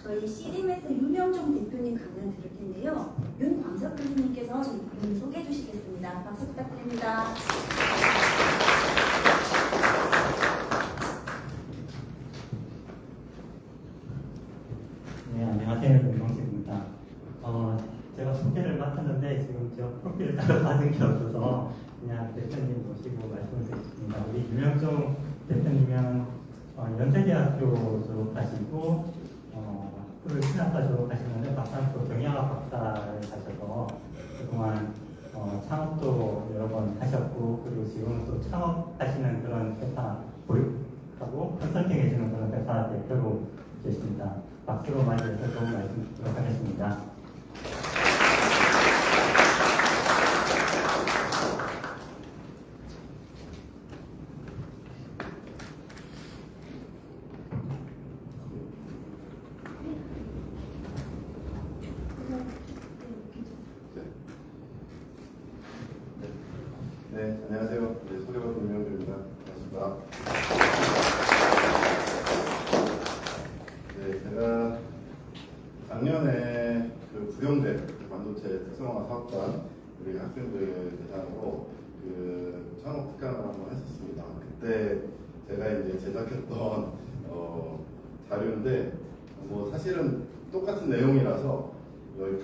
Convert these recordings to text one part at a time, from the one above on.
저희 CDMS 윤명종 대표님 강연 들을 텐데요. 윤광석 교수님께서 저희 부분을 소개해 주시겠습니다. 박수 부탁드립니다. 네, 안녕하세요. 윤광석입니다. 제가 소개를 맡았는데 지금 저 프로필을 따로 받은 게 없어서 그냥 대표님 모시고 말씀을 드리겠습니다. 우리 윤명종 대표님은 연세대학교 졸업하시고 신학과 졸업하시는데 박사학부 경영학 박사를 하셔서 그동안 창업도 여러 번 하셨고 그리고 지금은 또 창업하시는 그런 회사 보육하고 컨설팅 해주는 그런 회사 대표로 계십니다. 박수로 맞이해서 좋은 말씀 듣도록 하겠습니다. 네, 안녕하세요. 네, 소개받은 윤명종입니다. 반갑습니다. 네, 제가 작년에 그 부영대 반도체 특성화 사업단 우리 학생들 대상으로 그 창업 특강을 한번 했었습니다. 그때 제가 이제 제작했던 자료인데 뭐 사실은 똑같은 내용이라서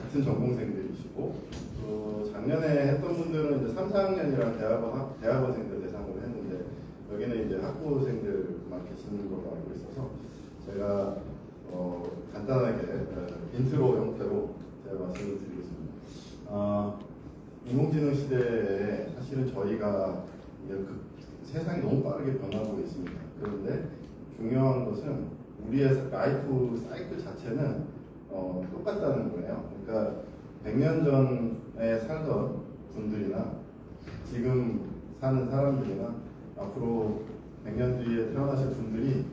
같은 전공생들이시고 또 작년에 했던 분들은 이제 3, 4학년이랑 대학원생들 대상으로 했는데 여기는 이제 학부생들만 계시는 걸로 알고 있어서 제가 간단하게 인트로 형태로 제가 말씀을 드리겠습니다. 인공지능 시대에 사실은 저희가 이제 세상이 너무 빠르게 변하고 있습니다. 그런데 중요한 것은 우리의 라이프 사이클 자체는 똑같다는 거예요. 그러니까 100년 전에 살던 분들이나 지금 사는 사람들이나 앞으로 100년 뒤에 태어나실 분들이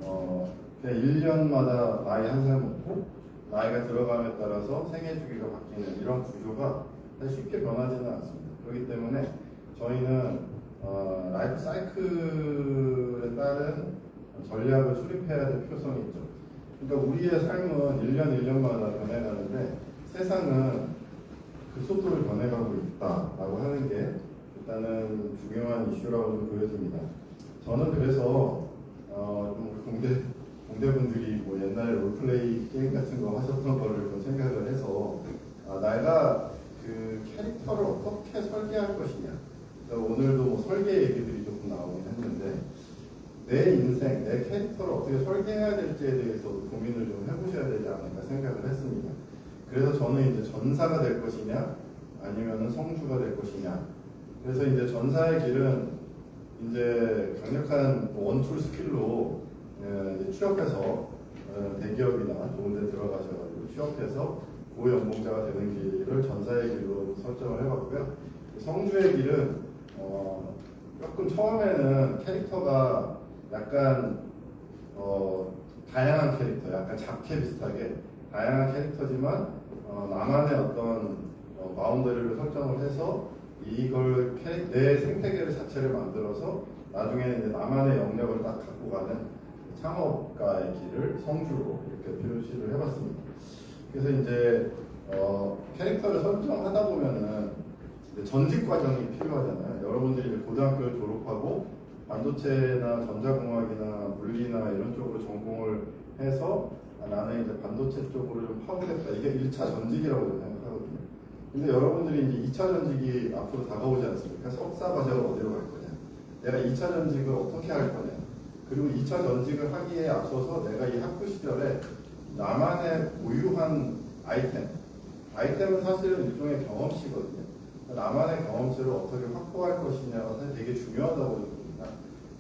그냥 1년마다 나이 한 살 먹고 나이가 들어감에 따라서 생애 주기가 바뀌는 이런 구조가 사실 쉽게 변하지는 않습니다. 그렇기 때문에 저희는 라이프 사이클에 따른 전략을 수립해야 될 필요성이 있죠. 그러니까 우리의 삶은 1년 1년마다 변해가는데 세상은 그 속도를 변해가고 있다라고 하는 게 일단은 중요한 이슈라고 좀 보여집니다. 저는 그래서 좀 공대분들이 뭐 옛날에 롤플레이 게임 같은 거 하셨던 거를 좀 생각을 해서 내가 그 캐릭터를 어떻게 설계할 것이냐. 그러니까 오늘도 뭐 설계 얘기들이 조금 나오긴 했는데 내 인생, 내 캐릭터를 어떻게 설계해야 될지에 대해서 고민을 좀 해보셔야 되지 않을까 생각을 했습니다. 그래서 저는 이제 전사가 될 것이냐, 아니면 성주가 될 것이냐. 그래서 이제 전사의 길은 이제 강력한 원툴 스킬로 이제 취업해서 대기업이나 좋은 데 들어가셔가지고 취업해서 고연봉자가 되는 길을 전사의 길로 설정을 해봤고요. 성주의 길은 조금 처음에는 캐릭터가 약간 다양한 캐릭터, 약간 잡캐 비슷하게 다양한 캐릭터지만 나만의 어떤 바운더리를 설정을 해서 이걸 내 생태계 자체를 만들어서 나중에 이제 나만의 영역을 딱 갖고 가는 창업가의 길을 성주로 이렇게 표시를 해봤습니다. 그래서 이제 캐릭터를 설정하다 보면은 이제 전직 과정이 필요하잖아요. 여러분들이 이제 고등학교를 졸업하고 반도체나 전자공학이나 물리나 이런 쪽으로 전공을 해서 나는 이제 반도체 쪽으로 좀 파고들겠다. 이게 1차 전직이라고 생각하거든요. 근데 여러분들이 이제 2차 전직이 앞으로 다가오지 않습니까? 석사 과정을 어디로 갈 거냐? 내가 2차 전직을 어떻게 할 거냐? 그리고 2차 전직을 하기에 앞서서 내가 이 학부 시절에 나만의 고유한 아이템은 사실은 일종의 경험치거든요. 나만의 경험치를 어떻게 확보할 것이냐가 사실 되게 중요하다고 봅니다.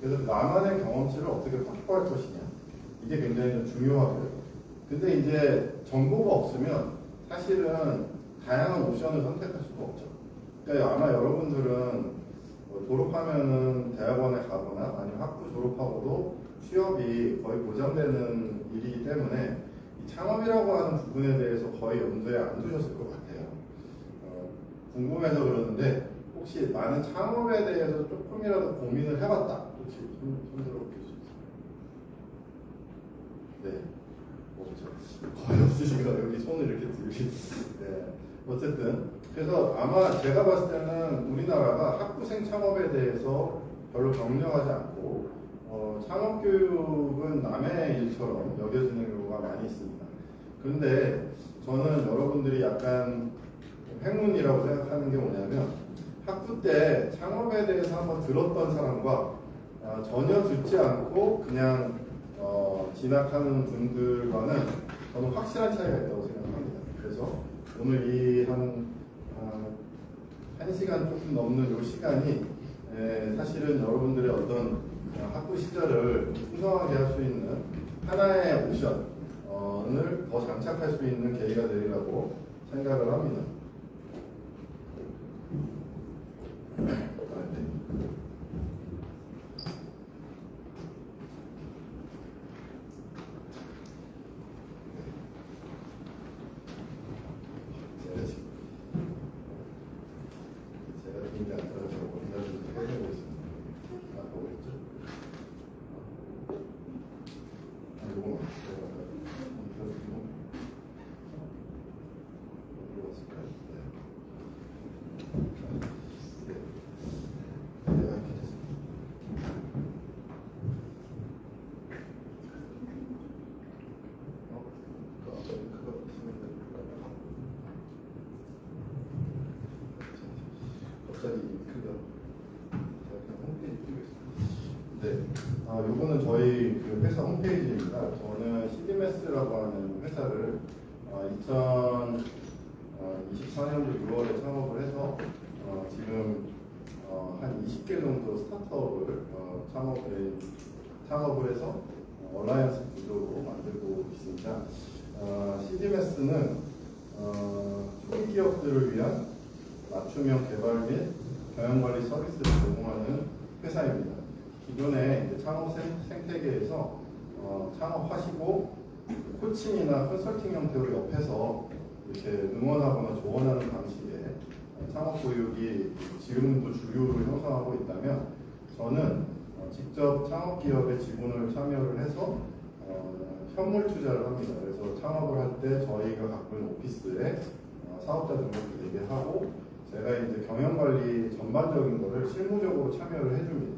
그래서 나만의 경험치를 어떻게 확보할 것이냐 이게 굉장히 중요하고요. 근데 이제 정보가 없으면 사실은 다양한 옵션을 선택할 수가 없죠. 그러니까 아마 여러분들은 졸업하면은 대학원에 가거나 아니면 학부 졸업하고도 취업이 거의 보장되는 일이기 때문에 이 창업이라고 하는 부분에 대해서 거의 염두에 안 두셨을 것 같아요. 궁금해서 그러는데 혹시 나는 창업에 대해서 조금이라도 고민을 해봤다. 혹시 손 들어볼 수 있어요? 네. 없죠. 거의 없으시니까 여기 손을 이렇게 들으시. 네. 어쨌든 그래서 아마 제가 봤을 때는 우리나라가 학부생 창업에 대해서 별로 격려하지 않고 창업 교육은 남의 일처럼 여겨지는 경우가 많이 있습니다. 그런데 저는 여러분들이 약간 행운이라고 생각하는 게 뭐냐면 학부 때 창업에 대해서 한번 들었던 사람과 전혀 듣지 않고 그냥 진학하는 분들과는 저는 확실한 차이가 있다고 생각합니다. 그래서 오늘 이 한 시간 조금 넘는 이 시간이 사실은 여러분들의 어떤 학부 시절을 풍성하게 할 수 있는 하나의 옵션을 더 장착할 수 있는 계기가 되리라고 생각을 합니다. 제가 굉장히 안 떨어져서 기다리고 해내고 있습니다. 아까 뭐였죠? 요거 요거는 저희 그 회사 홈페이지입니다. 저는 CDMS라고 하는 회사를 2024년도 6월에 창업을 해서 지금 한 20개 정도 스타트업을 창업을 해서 얼라이언스 구조로 만들고 있습니다. CDMS는 초기 기업들을 위한 맞춤형 개발 및 경영관리 서비스를 제공하는 회사입니다. 기존의 이제 창업 생태계에서 창업하시고 코칭이나 컨설팅 형태로 옆에서 이렇게 응원하거나 조언하는 방식의 창업 교육이 지금도 주류로 형성하고 있다면 저는 직접 창업 기업의 지분을 참여를 해서 현물 투자를 합니다. 그래서 창업을 할 때 저희가 갖고 있는 오피스에 사업자 등록도 되게 하고 제가 이제 경영관리 전반적인 것을 실무적으로 참여를 해줍니다.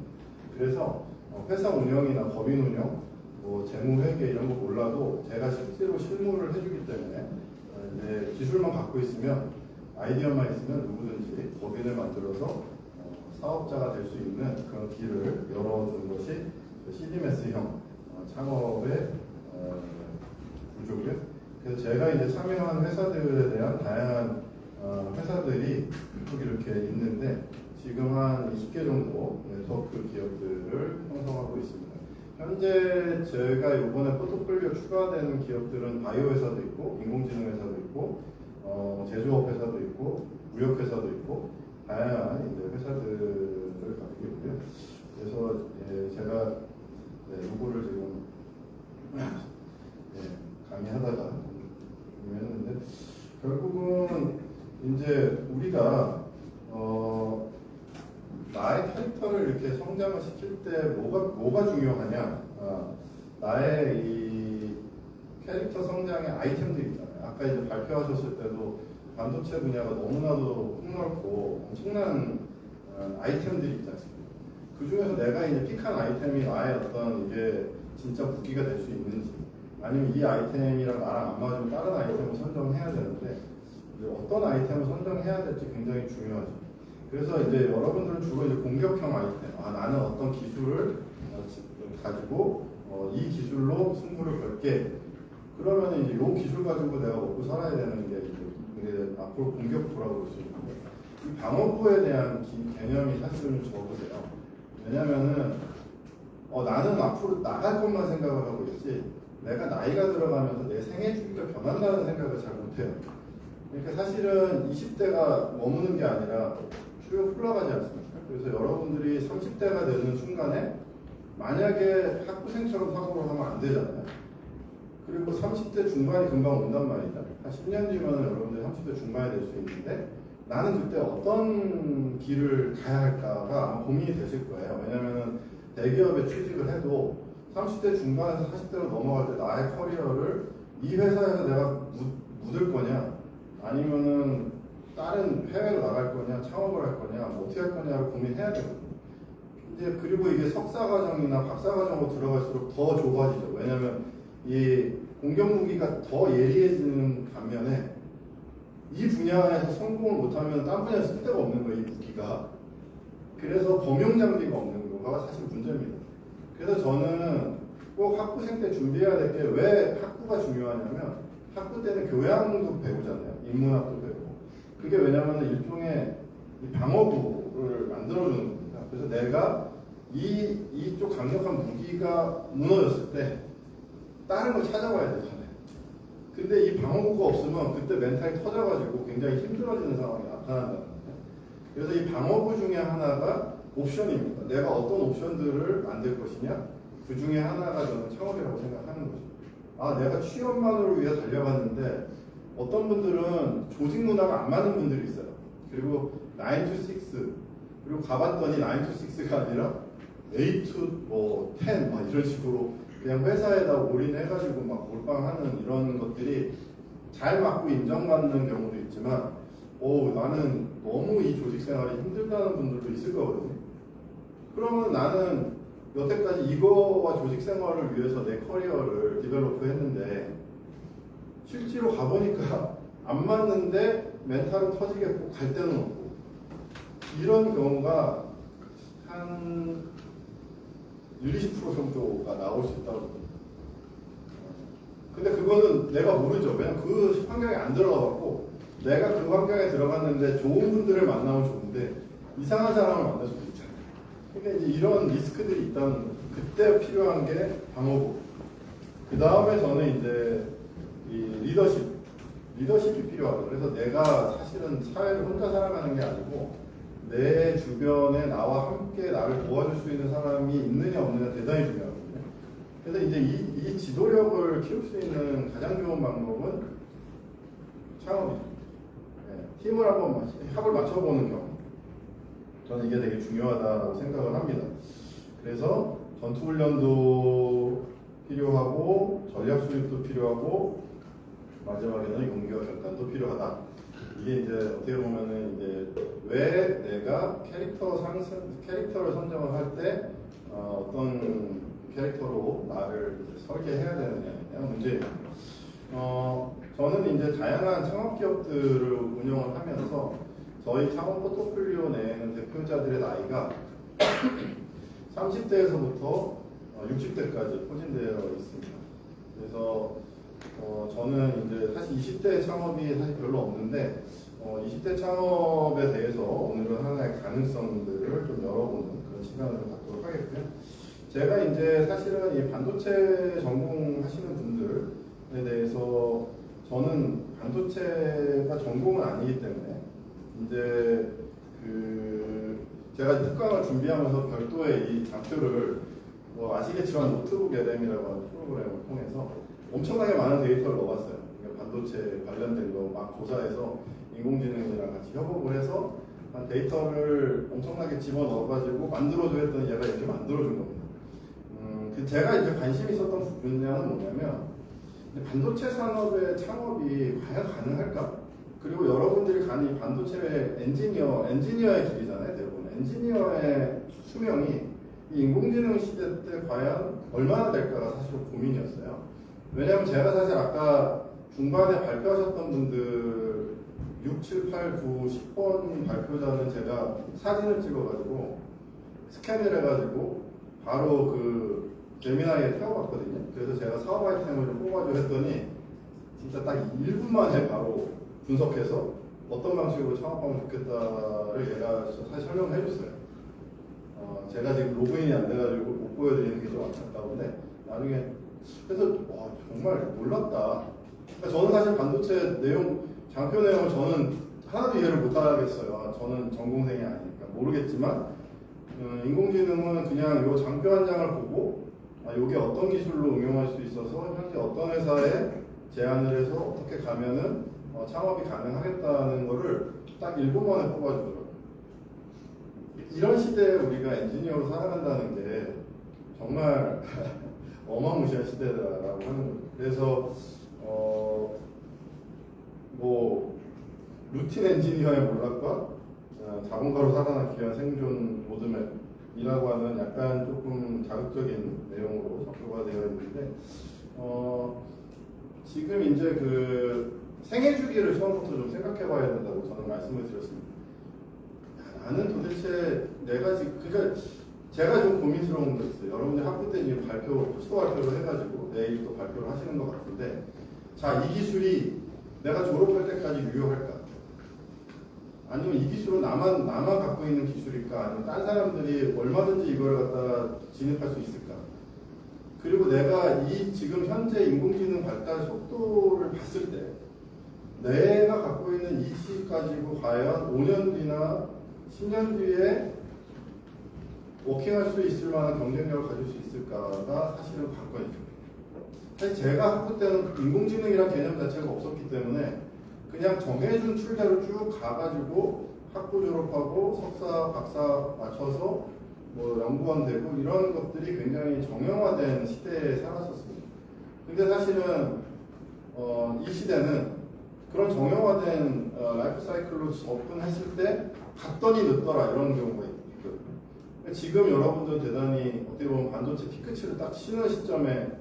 그래서 회사 운영이나 법인 운영, 재무회계 이런 거 몰라도 제가 실제로 실무를 해주기 때문에 이제 기술만 갖고 있으면 아이디어만 있으면 누구든지 법인을 만들어서 사업자가 될 수 있는 그런 길을 열어준 것이 CDMS형 창업의 구조고요. 그래서 제가 이제 참여한 회사들에 대한 다양한 회사들이 이렇게 있는데 지금 한 20개 정도 네트워크 기업들을 형성하고 있습니다. 현재 제가 이번에 포트폴리오 추가되는 기업들은 바이오 회사도 있고 인공지능 회사도 있고 제조업 회사도 있고 무역 회사도 있고 다양한 이제 회사들을 가지고 있고요. 그래서 제가 요거를 지금 강의하다가 했는데 결국은 이제 우리가 나의 캐릭터를 이렇게 성장을 시킬 때 뭐가 중요하냐? 나의 이 캐릭터 성장의 아이템들이 있잖아요. 아까 이제 발표하셨을 때도 반도체 분야가 너무나도 폭넓고 엄청난 아이템들이 있지 않습니까? 그 중에서 내가 이제 픽한 아이템이 나의 어떤 이게 진짜 무기가 될 수 있는지, 아니면 이 아이템이랑 나랑 안 맞으면 다른 아이템을 선정해야 되는데 어떤 아이템을 선정해야 될지 굉장히 중요하죠. 그래서 이제 여러분들은 주로 이제 공격형 아이템, 나는 어떤 기술을 가지고 이 기술로 승부를 걸게. 그러면 이제 이 기술 가지고 내가 먹고 살아야 되는 게 이제 앞으로 공격부라고 볼 수 있는데 이 방어부에 대한 개념이 사실은 적으세요. 왜냐면은 나는 앞으로 나갈 것만 생각을 하고 있지 내가 나이가 들어가면서 내 생애 주기가 변한다는 생각을 잘 못해요. 그러니까 사실은 20대가 머무는 게 아니라 쭉 흘러가지 않습니까? 그래서 여러분들이 30대가 되는 순간에 만약에 학부생처럼 사고를 하면 안 되잖아요. 그리고 30대 중반이 금방 온단 말이죠. 한 10년 뒤면 여러분들이 30대 중반이 될 수 있는데 나는 그때 어떤 길을 가야 할까가 아마 고민이 되실 거예요. 왜냐면은 대기업에 취직을 해도 30대 중반에서 40대로 넘어갈 때 나의 커리어를 이 회사에서 내가 묻을 거냐, 아니면은 다른 해외로 나갈 거냐, 창업을 할 거냐, 뭐 어떻게 할 거냐를 고민해야 되거든요. 이제 그리고 이게 석사 과정이나 박사 과정으로 들어갈수록 더 좁아지죠. 왜냐하면 이 공격 무기가 더 예리해지는 반면에 이 분야에서 성공을 못하면 딴 분야에 쓸 데가 없는 거예요, 이 무기가. 그래서 범용 장비가 없는 거가 사실 문제입니다. 그래서 저는 꼭 학부생 때 준비해야 될 게 왜 학부가 중요하냐면 학부 때는 교양도 배우잖아요. 인문학도 배우고. 그게 왜냐하면 일종의 이 방어구를 만들어주는 겁니다. 그래서 내가 이쪽 강력한 무기가 무너졌을 때 다른 걸 찾아봐야 되잖아요. 근데 이 방어구가 없으면 그때 멘탈이 터져가지고 굉장히 힘들어지는 상황이 나타난다는 거예요. 그래서 이 방어구 중에 하나가 옵션입니다. 내가 어떤 옵션들을 만들 것이냐, 그 중에 하나가 저는 창업이라고 생각하는 거죠. 아, 내가 취업만으로 위해 달려갔는데 어떤 분들은 조직 문화가 안 맞는 분들이 있어요. 그리고 9 to 6, 그리고 가봤더니 9 to 6가 아니라 8 to 10 막 이런 식으로 그냥 회사에다 올인해가지고 막 몰빵하는 이런 것들이 잘 맞고 인정받는 경우도 있지만, 나는 너무 이 조직 생활이 힘들다는 분들도 있을 거거든요. 그러면 나는 여태까지 이거와 조직 생활을 위해서 내 커리어를 디벨로프 했는데 실제로 가보니까 안 맞는데 멘탈은 터지겠고 갈 데는 없고, 이런 경우가 한 20% 정도가 나올 수 있다고 봅니다. 근데 그거는 내가 모르죠. 왜냐면 그 환경에 안 들어가봤고, 내가 그 환경에 들어갔는데 좋은 분들을 만나면 좋은데 이상한 사람을 만날 수도 있잖아요. 그러니까 이제 이런 리스크들이 있다는 거죠. 그때 필요한 게 방어구. 그 다음에 저는 이제 이 리더십이 필요하다. 그래서 내가 사실은 사회를 혼자 살아가는 게 아니고 내 주변에 나와 함께 나를 도와줄 수 있는 사람이 있느냐 없느냐 대단히 중요하거든요. 그래서 이제 이 지도력을 키울 수 있는 가장 좋은 방법은 창업이죠. 네, 팀을 한번 합을 맞춰보는 경우. 저는 이게 되게 중요하다고 생각을 합니다. 그래서 전투훈련도 필요하고 전략 수립도 필요하고 마지막에는 용기와 결단도 필요하다. 이게 이제 어떻게 보면은 이제 왜 내가 캐릭터를 선정을 할 때 어떤 캐릭터로 나를 설계해야 되느냐의 문제예요. 저는 이제 다양한 창업 기업들을 운영을 하면서 저희 창업 포트폴리오 내에는 대표자들의 나이가 30대에서부터 60대까지 포진되어 있습니다. 그래서 저는 이제 사실 20대 창업이 사실 별로 없는데 20대 창업에 대해서 오늘은 하나의 가능성들을 좀 열어보는 그런 시간을 갖도록 하겠고요. 제가 이제 사실은 이 반도체 전공하시는 분들에 대해서 저는 반도체가 전공은 아니기 때문에 이제 제가 특강을 준비하면서 별도의 이 좌표를 아시겠지만 노트북 LM이라고 하는 프로그램을 통해서 엄청나게 많은 데이터를 넣어봤어요. 그러니까 반도체 관련된 거 막 조사해서 인공지능이랑 같이 협업을 해서 한 데이터를 엄청나게 집어넣어가지고 만들어줘 했더니 얘가 이렇게 만들어준 겁니다. 제가 이제 관심이 있었던 분야는 뭐냐면 반도체 산업의 창업이 과연 가능할까? 그리고 여러분들이 가는 이 반도체 엔지니어의 길이잖아요. 대부분 엔지니어의 수명이 이 인공지능 시대 때 과연 얼마나 될까가 사실 고민이었어요. 왜냐하면 제가 사실 아까 중반에 발표하셨던 분들 6, 7, 8, 9, 10번 발표자는 제가 사진을 찍어가지고 스캔을 해가지고 바로 그 제미나이에 태워봤거든요. 그래서 제가 사업 아이템을 좀 뽑아줘 했더니 진짜 딱 1분 만에 바로 분석해서 어떤 방식으로 창업하면 좋겠다를 얘가 사실 설명을 해줬어요. 제가 지금 로그인이 안 돼가지고 못 보여드리는 게 좀 안타까운데 나중에 그래서 정말 놀랐다. 그러니까 저는 사실 반도체 장표 내용을 저는 하나도 이해를 못 하겠어요. 저는 전공생이 아니니까 모르겠지만 인공지능은 그냥 이 장표 한 장을 보고 이게 어떤 기술로 응용할 수 있어서 현재 어떤 회사에 제안을 해서 어떻게 가면은 창업이 가능하겠다는 거를 딱 7번에 뽑아주더라고요. 이런 시대에 우리가 엔지니어로 살아간다는 게 정말 어마무시한 시대라고 하는 거죠. 그래서 뭐 루틴 엔지니어의 몰락과 자본가로 살아남기 위한 생존 로드맵이라고 하는 약간 조금 자극적인 내용으로 작조가 되어 있는데 지금 이제 그 생애 주기를 처음부터 좀 생각해봐야 된다고 저는 말씀을 드렸습니다. 나는 도대체 내가 지금 그러니까 제가 좀 고민스러운 거 있어요. 여러분들 학부 때 지금 포스터 발표를 해가지고 내일 또 발표를 하시는 것 같은데, 자, 이 기술이 내가 졸업할 때까지 유효할까? 아니면 이 기술은 나만 갖고 있는 기술일까? 아니면 딴 사람들이 얼마든지 이걸 갖다 진입할 수 있을까? 그리고 내가 이 지금 현재 인공지능 발달 속도를 봤을 때 내가 갖고 있는 이 지식 가지고 과연 5년 뒤나 10년 뒤에 워킹할 수 있을 만한 경쟁력을 가질 수 있을까가 사실은 관건이죠. 사실 제가 학부 때는 인공지능이라는 개념 자체가 없었기 때문에 그냥 정해준 출대로 쭉 가가지고 학부 졸업하고 석사, 박사 맞춰서 뭐 연구원 되고 이런 것들이 굉장히 정형화된 시대에 살았었습니다. 근데 사실은 이 시대는 그런 정형화된 라이프 사이클로 접근했을 때 갔더니 늦더라 이런 경우가 있거든요. 지금 여러분들 대단히 어떻게 보면 반도체 피크치를 딱 치는 시점에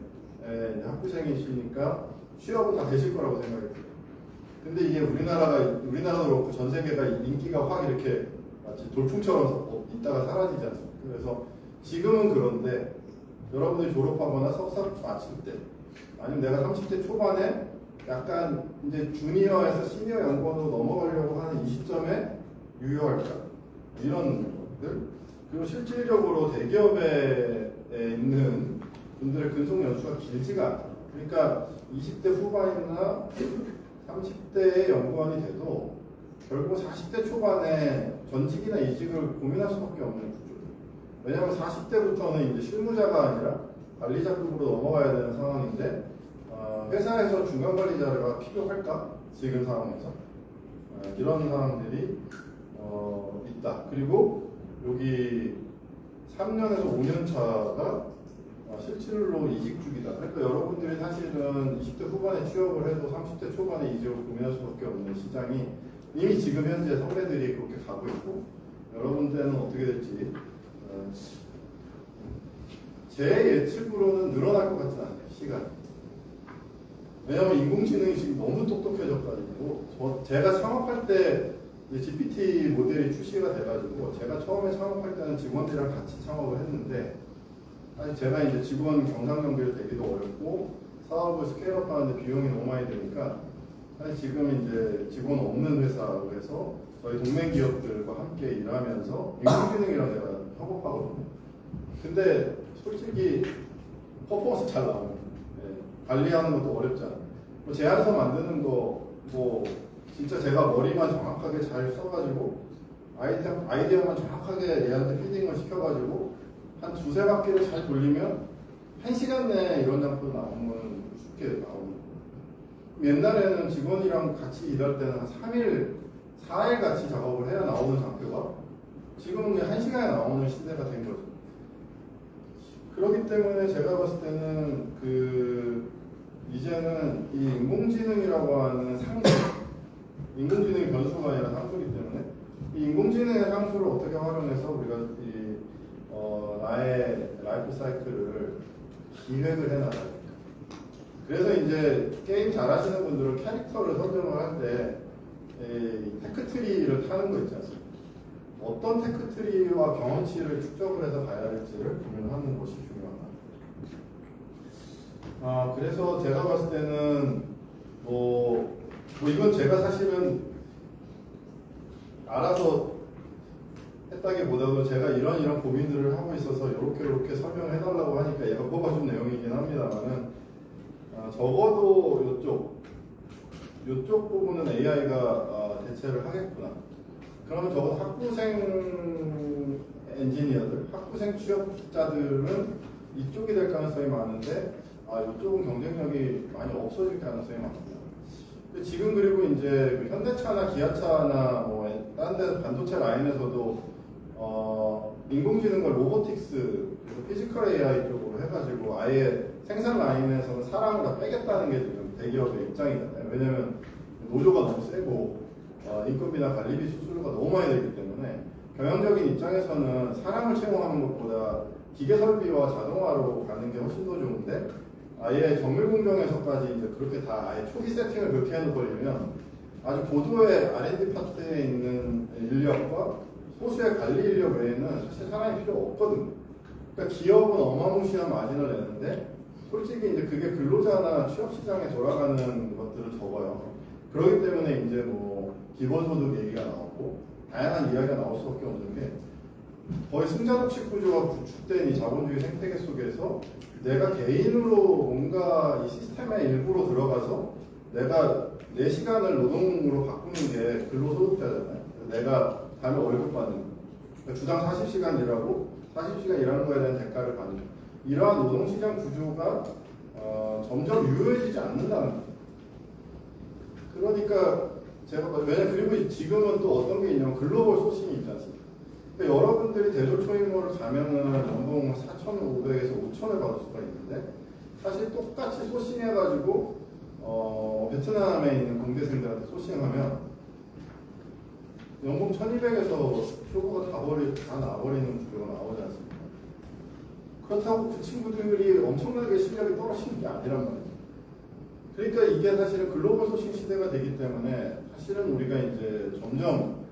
학부생이시니까 취업은 다 되실 거라고 생각이 들어요. 근데 이게 우리나라도 그렇고 전 세계가 인기가 확 이렇게 마치 돌풍처럼 있다가 사라지지 않습니까? 그래서 지금은 그런데 여러분들이 졸업하거나 석사 마칠 때 아니면 내가 30대 초반에 약간 이제 주니어에서 시니어 연구원으로 넘어가려고 하는 이 시점에 유효할까? 이런 것들. 그리고 실질적으로 대기업에 있는 분들의 근속 연수가 길지가 않다. 그러니까 20대 후반이나 30대의 연구원이 돼도 결국 40대 초반에 전직이나 이직을 고민할 수밖에 없는 구조죠. 왜냐하면 40대부터는 이제 실무자가 아니라 관리자급으로 넘어가야 되는 상황인데 회사에서 중간 관리자가 필요할까? 지금 상황에서 이런 상황들이 있다. 그리고 여기 3년에서 5년 차가 실질로 이직 중이다. 그러니까 여러분들이 사실은 20대 후반에 취업을 해도 30대 초반에 이직을 고민할 수밖에 없는 시장이 이미 지금 현재 선배들이 그렇게 가고 있고 여러분들은 어떻게 될지 제 예측으로는 늘어날 것 같지는 않아요. 시간이. 왜냐하면 인공지능이 지금 너무 똑똑해져가지고 제가 창업할 때 GPT 모델이 출시가 돼가지고 제가 처음에 창업할 때는 직원들이랑 같이 창업을 했는데 사실 제가 이제 직원 경상 연결 되기도 어렵고 사업을 스케일업 하는데 비용이 너무 많이 드니까 사실 지금 이제 직원 없는 회사로 해서 저희 동맹 기업들과 함께 일하면서 인공지능이랑 내가 협업하거든요. 근데 솔직히 퍼포먼스 잘 나와요. 관리하는 것도 어렵잖아요. 뭐 제안서 만드는 거 뭐 진짜 제가 머리만 정확하게 잘 써가지고 아이디어만 정확하게 얘한테 피딩을 시켜가지고 한 두세 바퀴를 잘 돌리면 1시간 내에 이런 장표 나오면 쉽게 나오는 거예요. 옛날에는 직원이랑 같이 일할 때는 한 3일, 4일 같이 작업을 해야 나오는 장표가 지금은 그냥 1시간에 나오는 시대가 된 거죠. 그렇기 때문에 제가 봤을 때는 이제는 이 인공지능이라고 하는 상술, 인공지능의 변수가 아니라 상술이기 때문에 이 인공지능의 상술을 어떻게 활용해서 우리가 나의 라이프 사이클을 기획을 해나가니까. 그래서 이제 게임 잘하시는 분들은 캐릭터를 선정을 할 때 테크트리를 타는 거 있지 않습니까? 어떤 테크트리와 경험치를 축적을 해서 가야 될지를 고민하는 것이 중요하다. 그래서 제가 봤을 때는 뭐 이건 제가 사실은 알아서 했다기보다도 제가 이런 고민들을 하고 있어서 이렇게 설명을 해달라고 하니까 얘가 뽑아준 내용이긴 합니다만은 적어도 이쪽 부분은 AI가 대체를 하겠구나. 그러면 적어도 학부생 엔지니어들, 학부생 취업자들은 이쪽이 될 가능성이 많은데 이쪽은 경쟁력이 많이 없어질 가능성이 많습니다. 지금 그리고 이제 현대차나 기아차나 뭐 다른 데 반도체 라인에서도 인공지능과 로보틱스, 그래서 피지컬 AI 쪽으로 해가지고 아예 생산 라인에서는 사람을 다 빼겠다는 게 지금 대기업의 입장이잖아요. 왜냐면 노조가 너무 세고 인건비나 관리비 수수료가 너무 많이 되기 때문에 경영적인 입장에서는 사람을 채용하는 것보다 기계 설비와 자동화로 가는 게 훨씬 더 좋은데 아예 정밀 공정에서까지 이제 그렇게 다 아예 초기 세팅을 그렇게 해놓으면 아주 고도의 R&D 파트에 있는 인력과 소수의 관리 인력 외에는 사실 사람이 필요 없거든요. 그러니까 기업은 어마무시한 마진을 내는데 솔직히 이제 그게 근로자나 취업 시장에 돌아가는 것들은 적어요. 그렇기 때문에 이제 뭐 기본소득 얘기가 나오고 다양한 이야기가 나올 수밖에 없는 게 거의 승자독식 구조가 구축된 이 자본주의 생태계 속에서 내가 개인으로 뭔가 이 시스템의 일부로 들어가서 내가 내 시간을 노동으로 바꾸는 게 근로소득자잖아요. 내가 달에 월급 받는 거. 그러니까 주당 40시간 일하고 40시간 일하는 거에 대한 대가를 받는 거. 이러한 노동시장 구조가 점점 유효해지지 않는다는 거예요. 그러니까 제가 왜냐면 그리고 지금은 또 어떤 게 있냐면 글로벌 소싱이 있지 않습니까? 그러니까 여러분들이 대졸초임으로 가면은 연봉 4,500에서 5,000을 받을 수가 있는데 사실 똑같이 소싱해가지고 베트남에 있는 공대생들한테 소싱하면 연봉 1,200에서 쇼부가 다 나와버리는 구조가 나오지 않습니까? 그렇다고 그 친구들이 엄청나게 실력이 떨어지는 게 아니란 말이죠. 그러니까 이게 사실은 글로벌 소싱 시대가 되기 때문에 사실은 우리가 이제 점점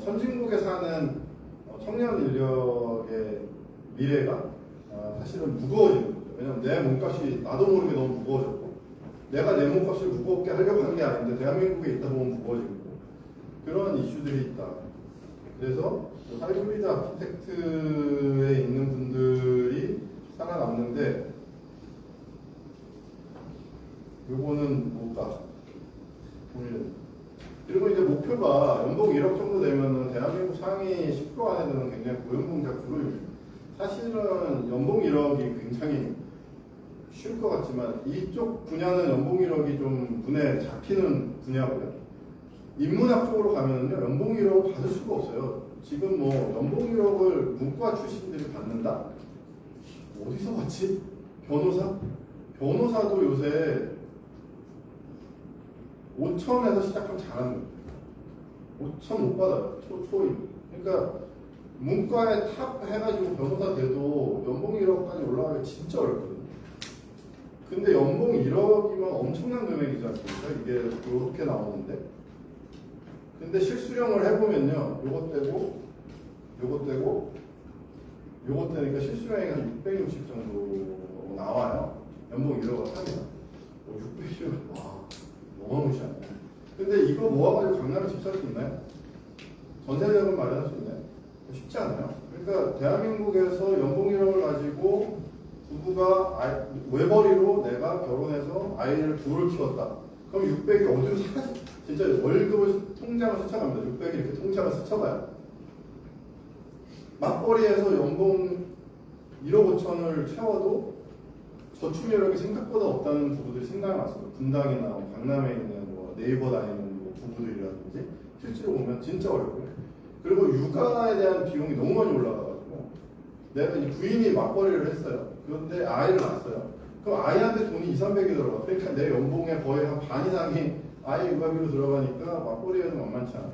선진국에 사는 청년 인력의 미래가 사실은 무거워지는 거죠. 왜냐면 내 몸값이 나도 모르게 너무 무거워졌고 내가 내 몸값을 무겁게 하려고 하는 게 아닌데 대한민국에 있다 보면 무거워지고 그런 이슈들이 있다. 그래서 하이브리드 아키텍트에 있는 분들이 살아남는데 요거는 뭘까? 그리고 이제 목표가 연봉 1억 정도 되면은 대한민국 상위 10% 안에 드는 굉장히 고연봉자 그룹입니다. 사실은 연봉 1억이 굉장히 쉬울 것 같지만 이쪽 분야는 연봉 1억이 좀 눈에 잡히는 분야고요. 인문학 쪽으로 가면은요 연봉 1억을 받을 수가 없어요. 지금 뭐 연봉 1억을 문과 출신들이 받는다? 어디서 받지? 변호사? 변호사도 요새 5천에서 시작하면 잘하는 거예요. 5천 못 받아요. 초임. 그러니까 문과에 탑 해가지고 변호사 돼도 연봉 1억까지 올라가기 진짜 어렵거든요. 근데 연봉 1억이면 엄청난 금액이지 않습니까? 이게 이렇게 나오는데. 근데 실수령을 해보면요. 요것 떼고, 요것 떼고, 요것 떼니까 실수령이 한 660 정도 나와요. 연봉 1억을 하면. 660은, 와, 어마무시하네. 근데 이거 모아가지고 강남에 집 살 수 있나요? 전세자금 마련할 수 있나요? 쉽지 않아요. 그러니까 대한민국에서 연봉 1억을 가지고 부부가 외벌이로 내가 결혼해서 아이를 둘을 키웠다. 그럼 600이 어디로 사지? 진짜 월급을 통장을 스쳐갑니다. 600이 이렇게 통장을 스쳐가요. 맞벌이에서 연봉 1억 5천을 채워도 저축여력이 생각보다 없다는 부부들이 생각이 많습니다. 분당이나 강남에 있는 뭐 네이버 다니는 뭐 부부들이라든지 실제로 보면 진짜 어렵고요. 그리고 육아에 대한 비용이 너무 많이 올라가가지고 내가 이 부인이 맞벌이를 했어요. 그런데 아이를 낳았어요. 그럼 아이한테 돈이 200~300이 들어가. 그러니까 내 연봉의 거의 한 반 이상이 아이 육아비로 들어가니까 맞벌이에는 만만치 않아요.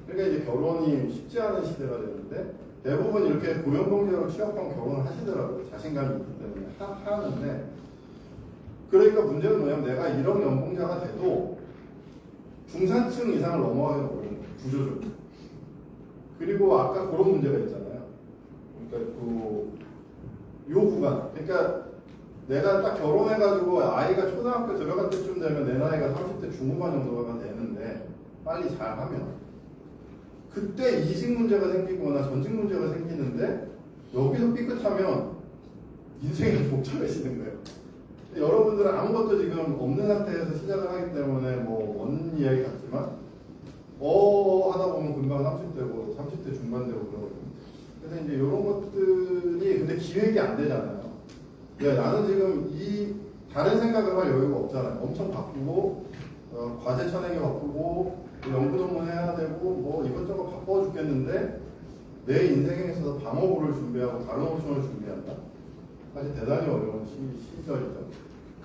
그러니까 이제 결혼이 쉽지 않은 시대가 되는데 대부분 이렇게 고연봉제로 취업하면 결혼을 하시더라고요. 자신감이 있기 때문에 하는데 그러니까 문제는 뭐냐면 내가 1억 연봉자가 돼도 중산층 이상을 넘어가기는 어려운 거예요. 구조적으로. 그리고 아까 그런 문제가 있잖아요. 그러니까 요 구간. 그러니까 내가 딱 결혼해가지고 아이가 초등학교 들어갈 때쯤 되면 내 나이가 30대 중후반 정도가 되는데 빨리 잘하면 그때 이직 문제가 생기거나 전직 문제가 생기는데 여기서 삐끗하면 인생이 복잡해지는 거예요. 여러분들은 아무것도 지금 없는 상태에서 시작을 하기 때문에 뭐 먼 이야기 같지만 하다 보면 금방 30대고 30대 중반 되고 그러거든요. 그래서 이제 이런 것들이 근데 기획이 안 되잖아요. 나는 지금 이 다른 생각을 할 여유가 없잖아요. 엄청 바쁘고 과제 천행이 바쁘고 연구 논문해야 되고 뭐 이것저것 바빠 죽겠는데 내 인생에 있어서 방어구를 준비하고 다른 옵션을 준비한다. 사실 대단히 어려운 시절이죠.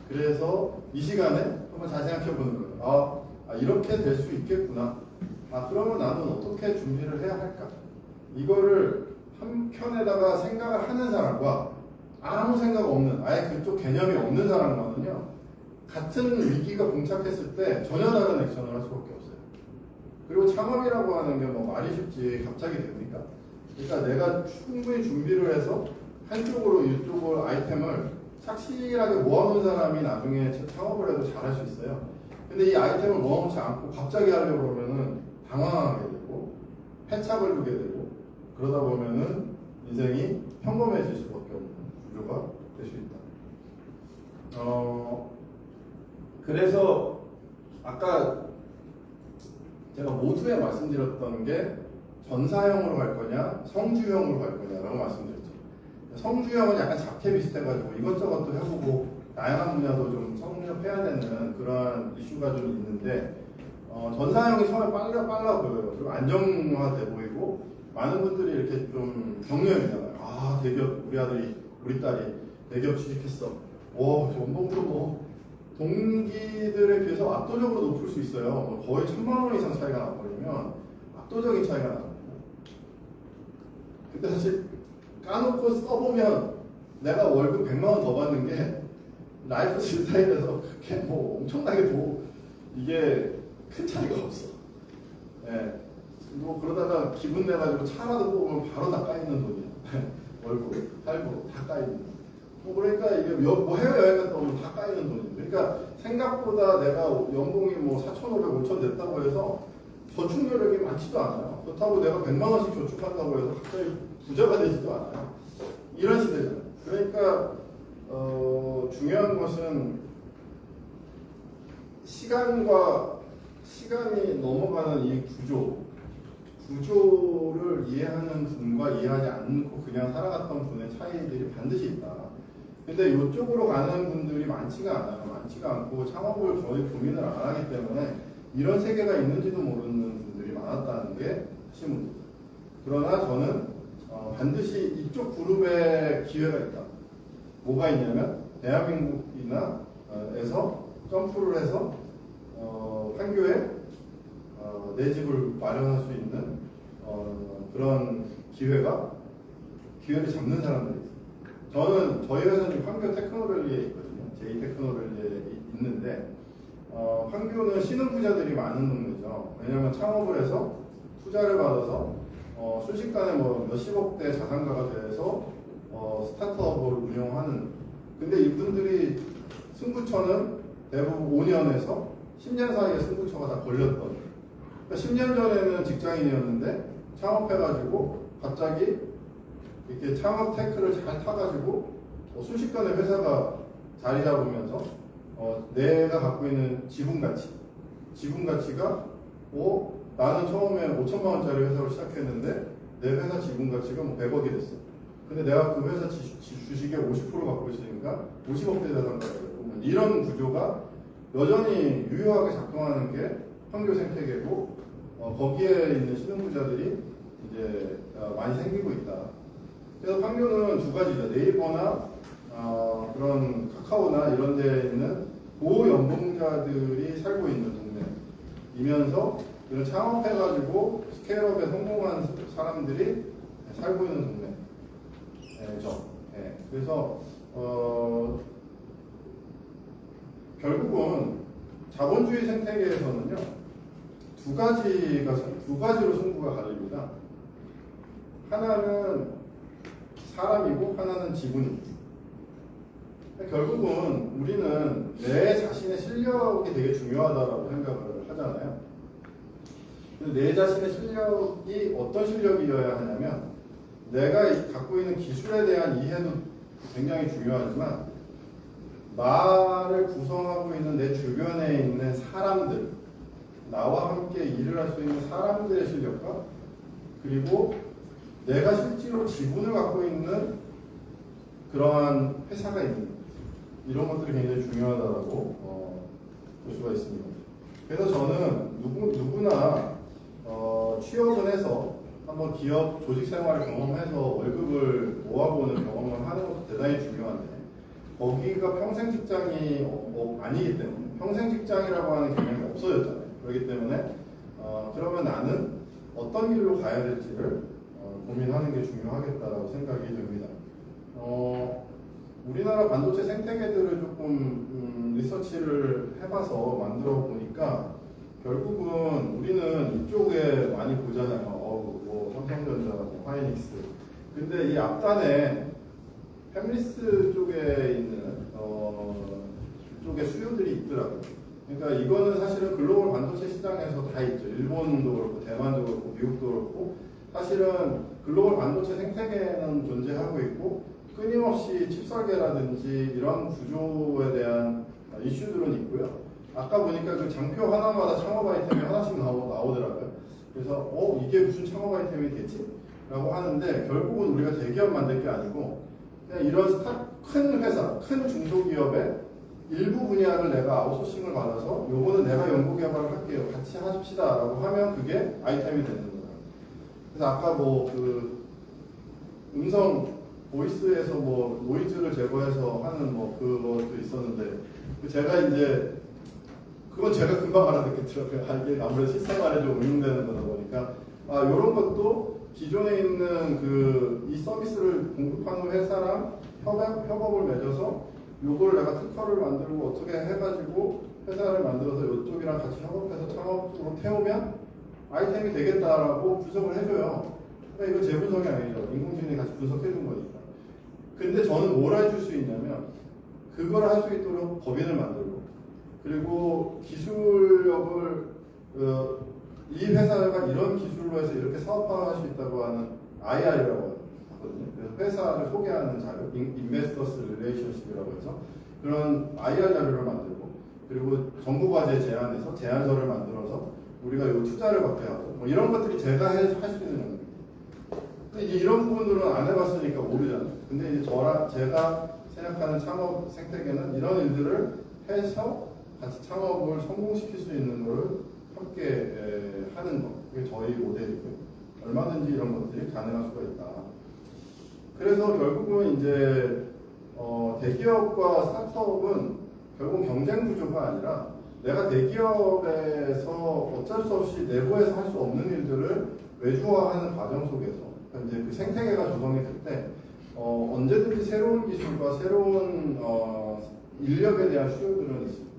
그래서 이 시간에 한번 잘 생각해 보는 거예요. 이렇게 될 수 있겠구나. 그러면 나는 어떻게 준비를 해야 할까? 이거를 한편에다가 생각을 하는 사람과 아무 생각 없는, 아예 그쪽 개념이 없는 사람과는요, 같은 위기가 봉착했을 때 전혀 다른 액션을 할 수밖에 없어요. 그리고 창업이라고 하는 게 뭐 말이 쉽지 갑자기 됩니까? 그러니까 내가 충분히 준비를 해서 한쪽으로 이쪽으로 아이템을 착실하게 모아놓은 사람이 나중에 창업을 해도 잘할 수 있어요. 근데 이 아이템을 모아놓지 않고 갑자기 하려고 그러면은 당황하게 되고 패착을 주게 되고 그러다 보면은 인생이 평범해질 수밖에 없는 구조가 될 수 있다. 그래서 아까 제가 모두에 말씀드렸던 게 전사형으로 갈 거냐 성주형으로 갈 거냐라고 말씀드렸죠. 성주형은 약간 잡채 비슷해가지고 이것저것 또 해보고 다양한 분야도 좀 성립해야 되는 그런 이슈가 좀 있는데 전사형이 처음에 빨라 보여요. 그리고 안정화돼 보이고 많은 분들이 이렇게 좀 격려해주잖아요. 대기업 우리 아들이 우리 딸이 대기업 취직했어. 연봉도 뭐 동기들에 비해서 압도적으로 높을 수 있어요. 거의 1,000만 원 이상 차이가 나버리면 압도적인 차이가 나거든요. 근데 사실 까놓고 써보면 내가 월급 100만 원 더 받는 게 라이프 스타일에서 그렇게 뭐 엄청나게 이게 큰 차이가 없어. 예. 뭐 그러다가 기분 내가지고 차라도 뽑으면 바로 다 까이는 돈이야. 월급, 할부 다 까이는. 그러니까 이게 뭐 해외여행 갔다 오면 다 까이는 돈이에요. 그러니까 생각보다 내가 연봉이 뭐 4,500, 5,000 됐다고 해서 저축 여력이 많지도 않아요. 그렇다고 내가 100만 원씩 저축한다고 해서 갑자기 부자가 되지도 않아요. 이런 시대잖아요. 그러니까 중요한 것은 시간이 넘어가는 이 구조를 이해하는 분과 이해하지 않고 그냥 살아갔던 분의 차이들이 반드시 있다. 근데 이쪽으로 가는 분들이 많지가 않아요. 많지가 않고 창업을 거의 고민을 안 하기 때문에 이런 세계가 있는지도 모르는 분들이 많았다는 게 사실 문제입니다. 그러나 저는 반드시 이쪽 그룹에 기회가 있다. 뭐가 있냐면 대한민국이나 에서 점프를 해서 판교에 내 집을 마련할 수 있는 그런 기회를 잡는 사람들이 있어요. 저희 회사는 지금 판교 테크노밸리에 있거든요. 제2테크노밸리에 있는데 판교는 신흥부자들이 많은 동네죠. 왜냐하면 창업을 해서 투자를 받아서 순식간에 뭐 몇십억대 자산가가 돼서 스타트업을 운영하는. 근데 이분들이 승부처는 대부분 5년에서 10년 사이에 승부처가 다 걸렸던. 그러니까 10년 전에는 직장인이었는데 창업해가지고 갑자기 이렇게 창업 테크를 잘 타가지고 순식간에 회사가 자리 잡으면서 내가 갖고 있는 지분 가치가 나는 처음에 5천만 원짜리 회사로 시작했는데 내 회사 지분 가치가 뭐 100억이 됐어. 근데 내가 그 회사 주식의 50% 갖고 있으니까 50억대 자산가가 되고 이런 구조가 여전히 유효하게 작동하는 게 판교 생태계고 거기에 있는 신흥부자들이 이제 많이 생기고 있다. 그래서 판교는 두 가지죠. 네이버나 그런 카카오나 이런 데에 있는 고연봉자들이 살고 있는 동네이면서 이런 창업해가지고 스케일업에 성공한 사람들이 살고 있는 동네죠. 네. 그래서 결국은 자본주의 생태계에서는요 두 가지로 승부가 갈립니다. 하나는 사람이고 하나는 지분입니다. 결국은 우리는 내 자신의 실력이 되게 중요하다고 생각을 하잖아요. 내 자신의 실력이 어떤 실력이어야 하냐면 내가 갖고 있는 기술에 대한 이해도 굉장히 중요하지만 나를 구성하고 있는 내 주변에 있는 사람들, 나와 함께 일을 할 수 있는 사람들의 실력과 그리고 내가 실제로 지분을 갖고 있는 그러한 회사가 있는 이런 것들이 굉장히 중요하다고 볼 수가 있습니다. 그래서 저는 누구나 취업을 해서 한번 기업 조직 생활을 경험해서 월급을 모아보는 경험을 하는 것도 대단히 중요한데 거기가 평생 직장이 아니기 때문에 평생 직장이라고 하는 개념이 없어졌잖아요. 그렇기 때문에 그러면 나는 어떤 길로 가야 될지를 고민하는 게 중요하겠다라고 생각이 듭니다. 우리나라 반도체 생태계들을 조금 리서치를 해봐서 만들어 보니까 결국은 우리는 이쪽에 많이 보잖아요. 뭐 삼성전자, 뭐 하이닉스. 근데 이 앞단에 팹리스 쪽에 있는 쪽에 수요들이 있더라고요. 그러니까 이거는 사실은 글로벌 반도체 시장에서 다 있죠. 일본도 그렇고 대만도 그렇고 미국도 그렇고 사실은 글로벌 반도체 생태계는 존재하고 있고 끊임없이 칩 설계라든지 이런 구조에 대한 이슈들은 있고요. 아까 보니까 그 장표 하나마다 창업 아이템이 하나씩 나오더라고요. 그래서 이게 무슨 창업 아이템이 되지? 라고 하는데 결국은 우리가 대기업 만들 게 아니고 그냥 이런 큰 회사, 큰 중소기업의 일부 분야를 내가 아웃소싱을 받아서 요거는 내가 연구개발을 할게요. 같이 하십시다 라고 하면 그게 아이템이 되는 거예요. 그래서 아까 뭐 그 음성 보이스에서 뭐 노이즈를 제거해서 하는 뭐 그것도 있었는데 제가 이제 그건 제가 금방 알아듣겠더라고요. 이게 아무래도 실생활에 좀 응용되는 거다 보니까 이런 것도 기존에 있는 이 서비스를 공급하는 회사랑 협업을 맺어서 요걸 내가 특허를 만들고 어떻게 해가지고 회사를 만들어서 이쪽이랑 같이 협업해서 창업적으로 태우면 아이템이 되겠다라고 분석을 해줘요. 그러니까 이거 제 분석이 아니죠. 인공지능이 같이 분석해준 거니까. 근데 저는 뭘 해줄 수 있냐면 그걸 할 수 있도록 법인을 만들고 그리고 기술력을 이 회사가 이런 기술로 해서 이렇게 사업화할 수 있다고 하는 IR이라고 하거든요. 그래서 회사를 소개하는 자료, 인베스터스 릴레이션십이라고 해서 그런 IR 자료를 만들고 그리고 정부 과제 제안해서 제안서를 만들어서 우리가 이 투자를 받게 하고 뭐 이런 것들이 제가 할 수 있는 영역입니다. 근데 이제 이런 부분들은 안 해봤으니까 모르잖아요. 근데 이제 제가 생각하는 창업 생태계는 이런 일들을 해서 같이 창업을 성공시킬 수 있는 거를 함께 하는 거. 그게 저희 모델이고요. 얼마든지 이런 것들이 가능할 수가 있다. 그래서 결국은 이제 대기업과 스타트업은 결국 경쟁 구조가 아니라 내가 대기업에서 어쩔 수 없이 내부에서 할 수 없는 일들을 외주화하는 과정 속에서 이제 그 생태계가 조성이 될 때 언제든지 새로운 기술과 새로운 인력에 대한 수요들은 있습니다.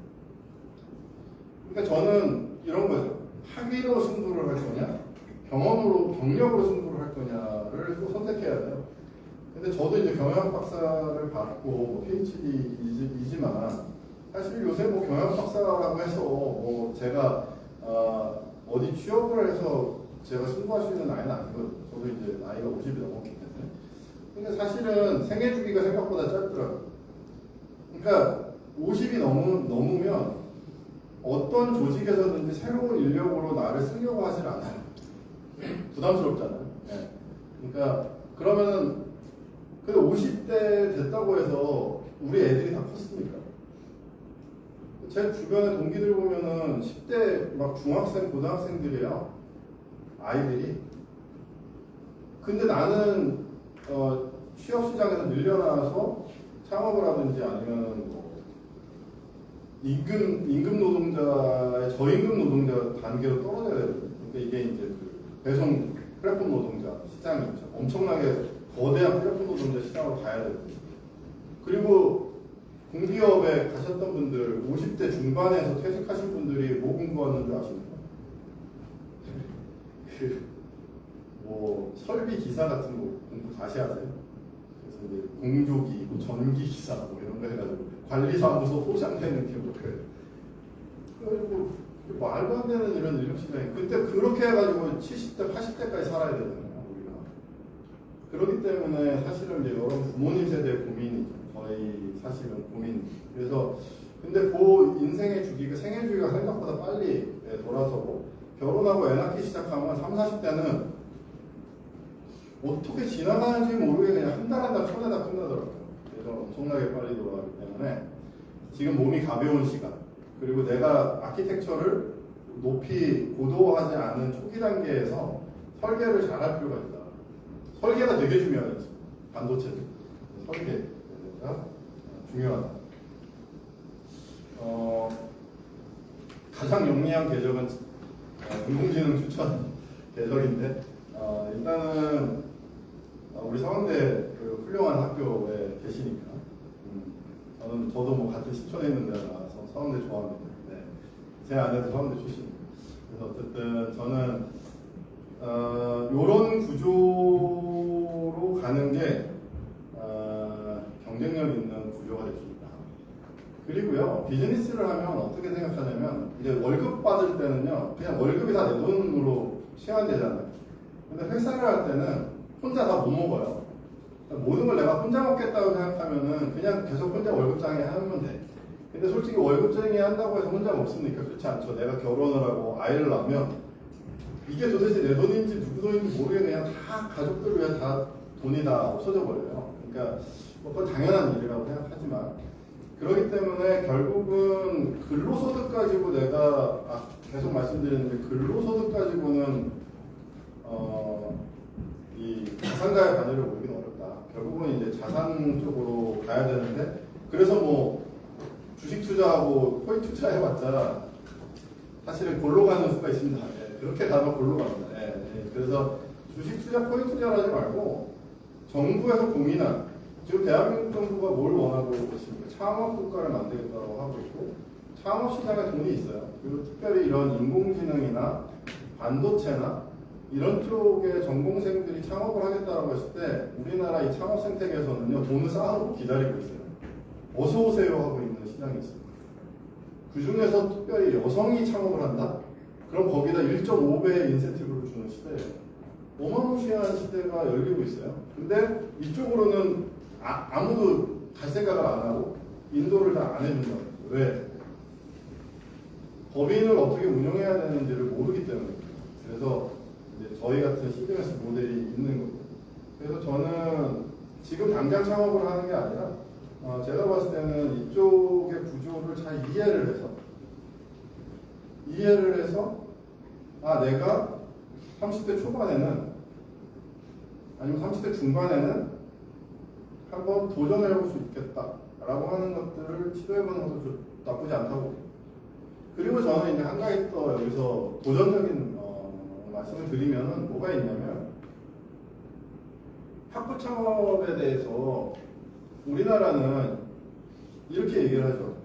그러니까 저는 이런 거죠. 학위로 승부를 할 거냐, 경력으로 승부를 할 거냐를 또 선택해야 돼요. 근데 저도 이제 경영 박사를 받고 뭐 PhD이지만 사실 요새 뭐 경영 박사라고 해서 뭐 제가 어디 취업을 해서 제가 승부할 수 있는 나이는 아니거든요. 저도 이제 나이가 50이 넘었기 때문에. 근데 사실은 생애 주기가 생각보다 짧더라고요. 그러니까 50이 넘으면 어떤 조직에서든지 새로운 인력으로 나를 쓰려고 하질 않아요. 부담스럽잖아요. 네. 그러니까 그러면은 그 50대 됐다고 해서 우리 애들이 다 컸습니까? 제 주변의 동기들 보면은 10대 막 중학생, 고등학생들이야. 아이들이. 근데 나는 취업 시장에서 밀려나서 창업을 하든지 아니면 뭐 임금 노동자의 저임금 노동자 단계로 떨어져야 되거든요. 그러니까 이게 이제 그 배송 플랫폼 노동자 시장이 있죠. 엄청나게 거대한 플랫폼 노동자 시장으로 가야 되거든요. 그리고 공기업에 가셨던 분들 50대 중반에서 퇴직하신 분들이 뭐 공부하는 줄 아십니까? 뭐 설비 기사 같은 거 공부 다시 하세요. 그래서 이제 공조기, 뭐 전기 기사 뭐 이런 거 해가지고 관리사무소 포장되는 기업 그래가지고 말도 안 되는 이런 인력 시장이 그때 그렇게 해가지고 70대, 80대까지 살아야 되는 거예요 우리가. 그렇기 때문에 사실은 이제 여러 부모님 세대의 고민이죠. 저희 사실은 고민. 그래서 근데 그 인생의 주기가 생애 주기가 생각보다 빨리 돌아서고 결혼하고 애 낳기 시작하면 30, 40대는 어떻게 지나가는지 모르게 그냥 한 달 한 달 손에다 끝나더라고요. 그래서 엄청나게 빨리 돌아가기 때문에 지금 몸이 가벼운 시간 그리고 내가 아키텍처를 높이 고도화하지 않은 초기 단계에서 설계를 잘할 필요가 있다. 설계가 되게 중요하죠. 반도체도 설계. 그러니까 중요하다. 가장 용이한 계적은 인공지능 추천 계적인데 일단은 우리 서강대 그 훌륭한 학교에 계시니까 저도 뭐 같은 신촌에 있는 데라서 서강대 좋아합니다. 네. 제 아내도 서강대 출신입니다. 그래서 어쨌든 저는 이런 구조로 가는 게 경쟁력 있는 구조가 될 수 있다. 그리고요, 비즈니스를 하면 어떻게 생각하냐면, 이제 월급 받을 때는요, 그냥 월급이 다 내 돈으로 시간되잖아요. 근데 회사를 할 때는 혼자 다 못 먹어요. 모든 걸 내가 혼자 먹겠다고 생각하면은 그냥 계속 혼자 월급쟁이 하면 돼. 근데 솔직히 월급쟁이 한다고 해서 혼자 먹습니까? 그렇지 않죠. 내가 결혼을 하고 아이를 낳으면 이게 도대체 내 돈인지 누구 돈인지 모르게 그냥 다 가족들 위해 다 돈이 다 없어져 버려요. 그러니까 뭐 그건 당연한 일이라고 생각하지만 그렇기 때문에 결국은 근로소득 가지고 내가 계속 말씀드리는데 근로소득 가지고는 이 자산가의 바늘을 모으기는 어렵다. 결국은 이제 자산 쪽으로 가야 되는데 그래서 뭐 주식 투자하고 코인 투자해봤자 사실은 골로 가는 수가 있습니다. 예, 그렇게 가면 골로 갑니다. 그래서 주식 투자, 코인 투자를 하지 말고 정부에서 공인한 지금 대한민국 정부가 뭘 원하고 있습니까? 창업 국가를 만들겠다고 하고 있고 창업 시장에 돈이 있어요. 그리고 특별히 이런 인공지능이나 반도체나 이런 쪽에 전공생들이 창업을 하겠다고 했을 때 우리나라 이 창업 생태계에서는요 돈을 쌓아놓고 기다리고 있어요. 어서 오세요 하고 있는 시장이 있습니다. 그 중에서 특별히 여성이 창업을 한다? 그럼 거기다 1.5배의 인센티브를 주는 시대예요. 어마무시한 시대가 열리고 있어요. 근데 이쪽으로는 아무도 갈 생각을 안 하고 인도를 다 안 해준다고. 왜? 법인을 어떻게 운영해야 되는지를 모르기 때문입니다. 그래서 이제 저희 같은 CBS 모델이 있는 거고. 그래서 저는 지금 당장 창업을 하는 게 아니라 제가 봤을 때는 이쪽의 구조를 잘 이해를 해서 내가 30대 초반에는 아니면 30대 중반에는 한번 도전해볼 수 있겠다 라고 하는 것들을 시도해보는 것도 나쁘지 않다고. 그리고 저는 이제 한 가지 또 여기서 도전적인 말씀을 드리면은 뭐가 있냐면 학부 창업에 대해서 우리나라는 이렇게 얘기를 하죠.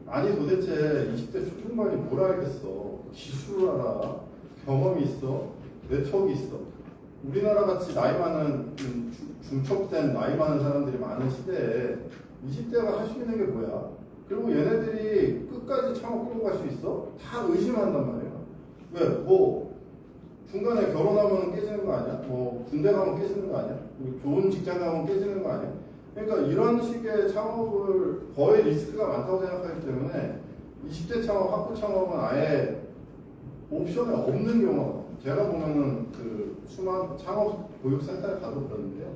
아니 도대체 20대 초중반이 뭘 알겠어. 기술을 알아. 경험이 있어. 네트워크 있어. 우리나라 같이 나이 많은 중첩된 나이 많은 사람들이 많은 시대에 20대가 할 수 있는 게 뭐야? 그리고 얘네들이 끝까지 창업 끌고 갈 수 있어? 다 의심한단 말이에요. 왜? 뭐 중간에 결혼하면 깨지는 거 아니야? 뭐 군대 가면 깨지는 거 아니야? 좋은 직장 가면 깨지는 거 아니야? 그러니까 이런 식의 창업을 거의 리스크가 많다고 생각하기 때문에 20대 창업, 학부 창업은 아예 옵션이 없는 경우가 제가 보면은 그 수많은 창업 교육센터에 가도 그러는데요.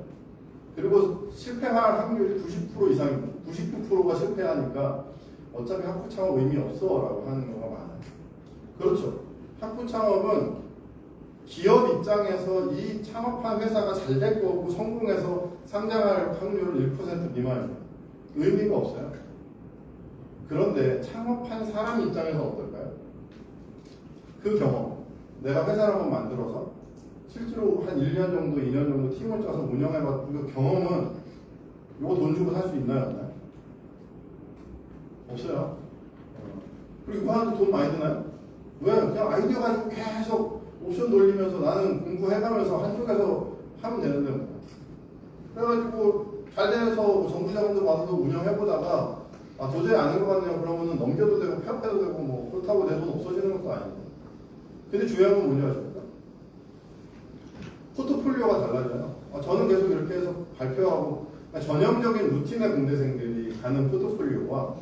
그리고 실패할 확률이 90% 이상입니다. 99%가 실패하니까 어차피 학부 창업 의미 없어 라고 하는 경우가 많아요. 그렇죠. 학부 창업은 기업 입장에서 이 창업한 회사가 잘 될 거고 성공해서 상장할 확률은 1% 미만입니다. 의미가 없어요. 그런데 창업한 사람 입장에서 어떨까요? 그 경험, 내가 회사를 한번 만들어서 실제로 한 1년 정도, 2년 정도 팀을 짜서 운영해봤던 그 경험은 이거 돈 주고 살 수 있나요? 없나요? 없어요. 그리고 이거 하나도 돈 많이 드나요? 왜? 그냥 아이디어 가지고 계속 옵션 돌리면서 나는 공부해가면서 한쪽에서 하면 되는데 뭐. 그래가지고 잘 돼서 정부 자금도 받아서 운영해보다가 도저히 아닌 것 같네요. 그러면은 넘겨도 되고 폐업해도 되고 뭐 그렇다고 내 돈 없어지는 것도 아니고. 근데 중요한 건 뭔지 아십니까? 포트폴리오가 달라져요. 저는 계속 이렇게 해서 발표하고 전형적인 루틴의 공대생들이 가는 포트폴리오와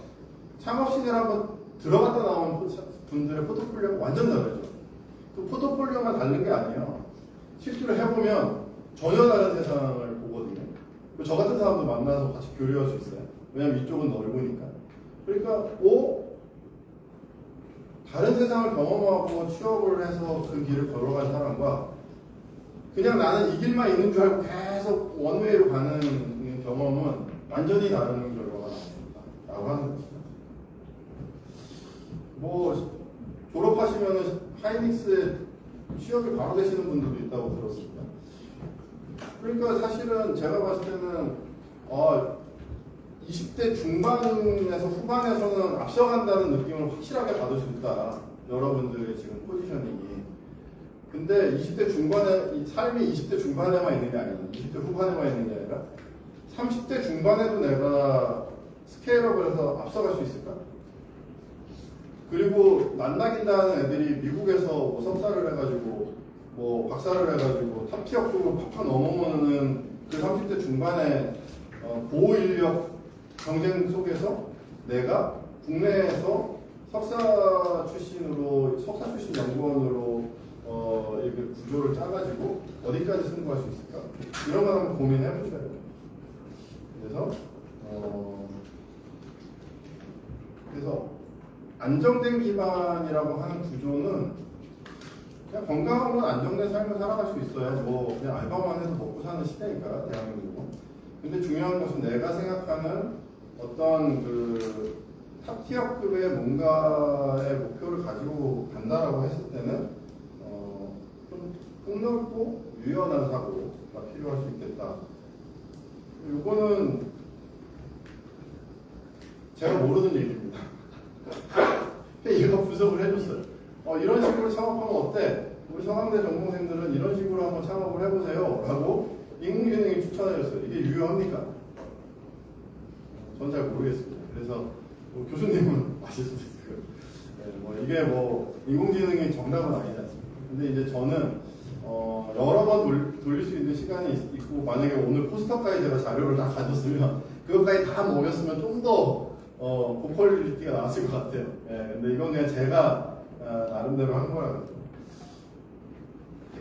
창업 시대를 한번 들어갔다 나온 분들의 포트폴리오가 완전 다르죠. 그 포트폴리오가 다른 게 아니에요. 실제로 해보면 전혀 다른 세상을 보거든요. 저 같은 사람도 만나서 같이 교류할 수 있어요. 왜냐면 이쪽은 넓으니까. 그러니까 다른 세상을 경험하고 취업을 해서 그 길을 걸어간 사람과 그냥 나는 이 길만 있는 줄 알고 계속 원웨이로 가는 경험은 완전히 다른 결과가 나와요. 바로 하는 것이죠. 뭐 졸업하시면은 하이닉스에 취업이 바로 되시는 분들도 있다고 들었습니다. 그러니까 사실은 제가 봤을 때는 20대 중반에서 후반에서는 앞서간다는 느낌을 확실하게 받을 수 있다. 여러분들의 지금 포지셔닝이. 근데 20대 중반에, 삶이 20대 중반에만 있는 게 아니라 20대 후반에만 있는 게 아니라 30대 중반에도 내가 스케일업을 해서 앞서갈 수 있을까? 그리고 낯나긴다는 애들이 미국에서 뭐 석사를 해가지고 뭐 박사를 해가지고 탑티어 쪽으로 팍팍 넘어오는 그 30대 중반에 고인력 경쟁 속에서 내가 국내에서 석사 출신 연구원으로 이렇게 구조를 짜가지고 어디까지 승부할 수 있을까? 이런 걸 한번 고민해 보셔야 돼요. 그래서 안정된 기반이라고 하는 구조는 그냥 건강한 건 안정된 삶을 살아갈 수 있어요. 뭐 그냥 알바만 해서 먹고 사는 시대니까 대한민국은. 근데 중요한 것은 내가 생각하는 어떤 그 탑티어급의 뭔가의 목표를 가지고 간다라고 했을 때는 좀 폭넓고 유연한 사고가 필요할 수 있겠다. 이거는 제가 모르는 얘기입니다. 이거 분석을 해줬어요. 이런 식으로 창업하면 어때? 우리 서강대 전공생들은 이런 식으로 한번 창업을 해보세요. 라고 인공지능이 추천해줬어요. 이게 유효합니까? 전 잘 모르겠습니다. 그래서 뭐 교수님은 아실 수도 있고요. 네, 뭐 이게 뭐 인공지능이 정답은 아니지 않습니까? 근데 이제 저는 여러 번 돌릴 수 있는 시간이 있고 만약에 오늘 포스터까지 제가 자료를 다 가졌으면 그것까지 다 모였으면 좀 더 고퀄리티가 나왔을 것 같아요. 예, 근데 이건 그냥 제가 나름대로 한 거라서.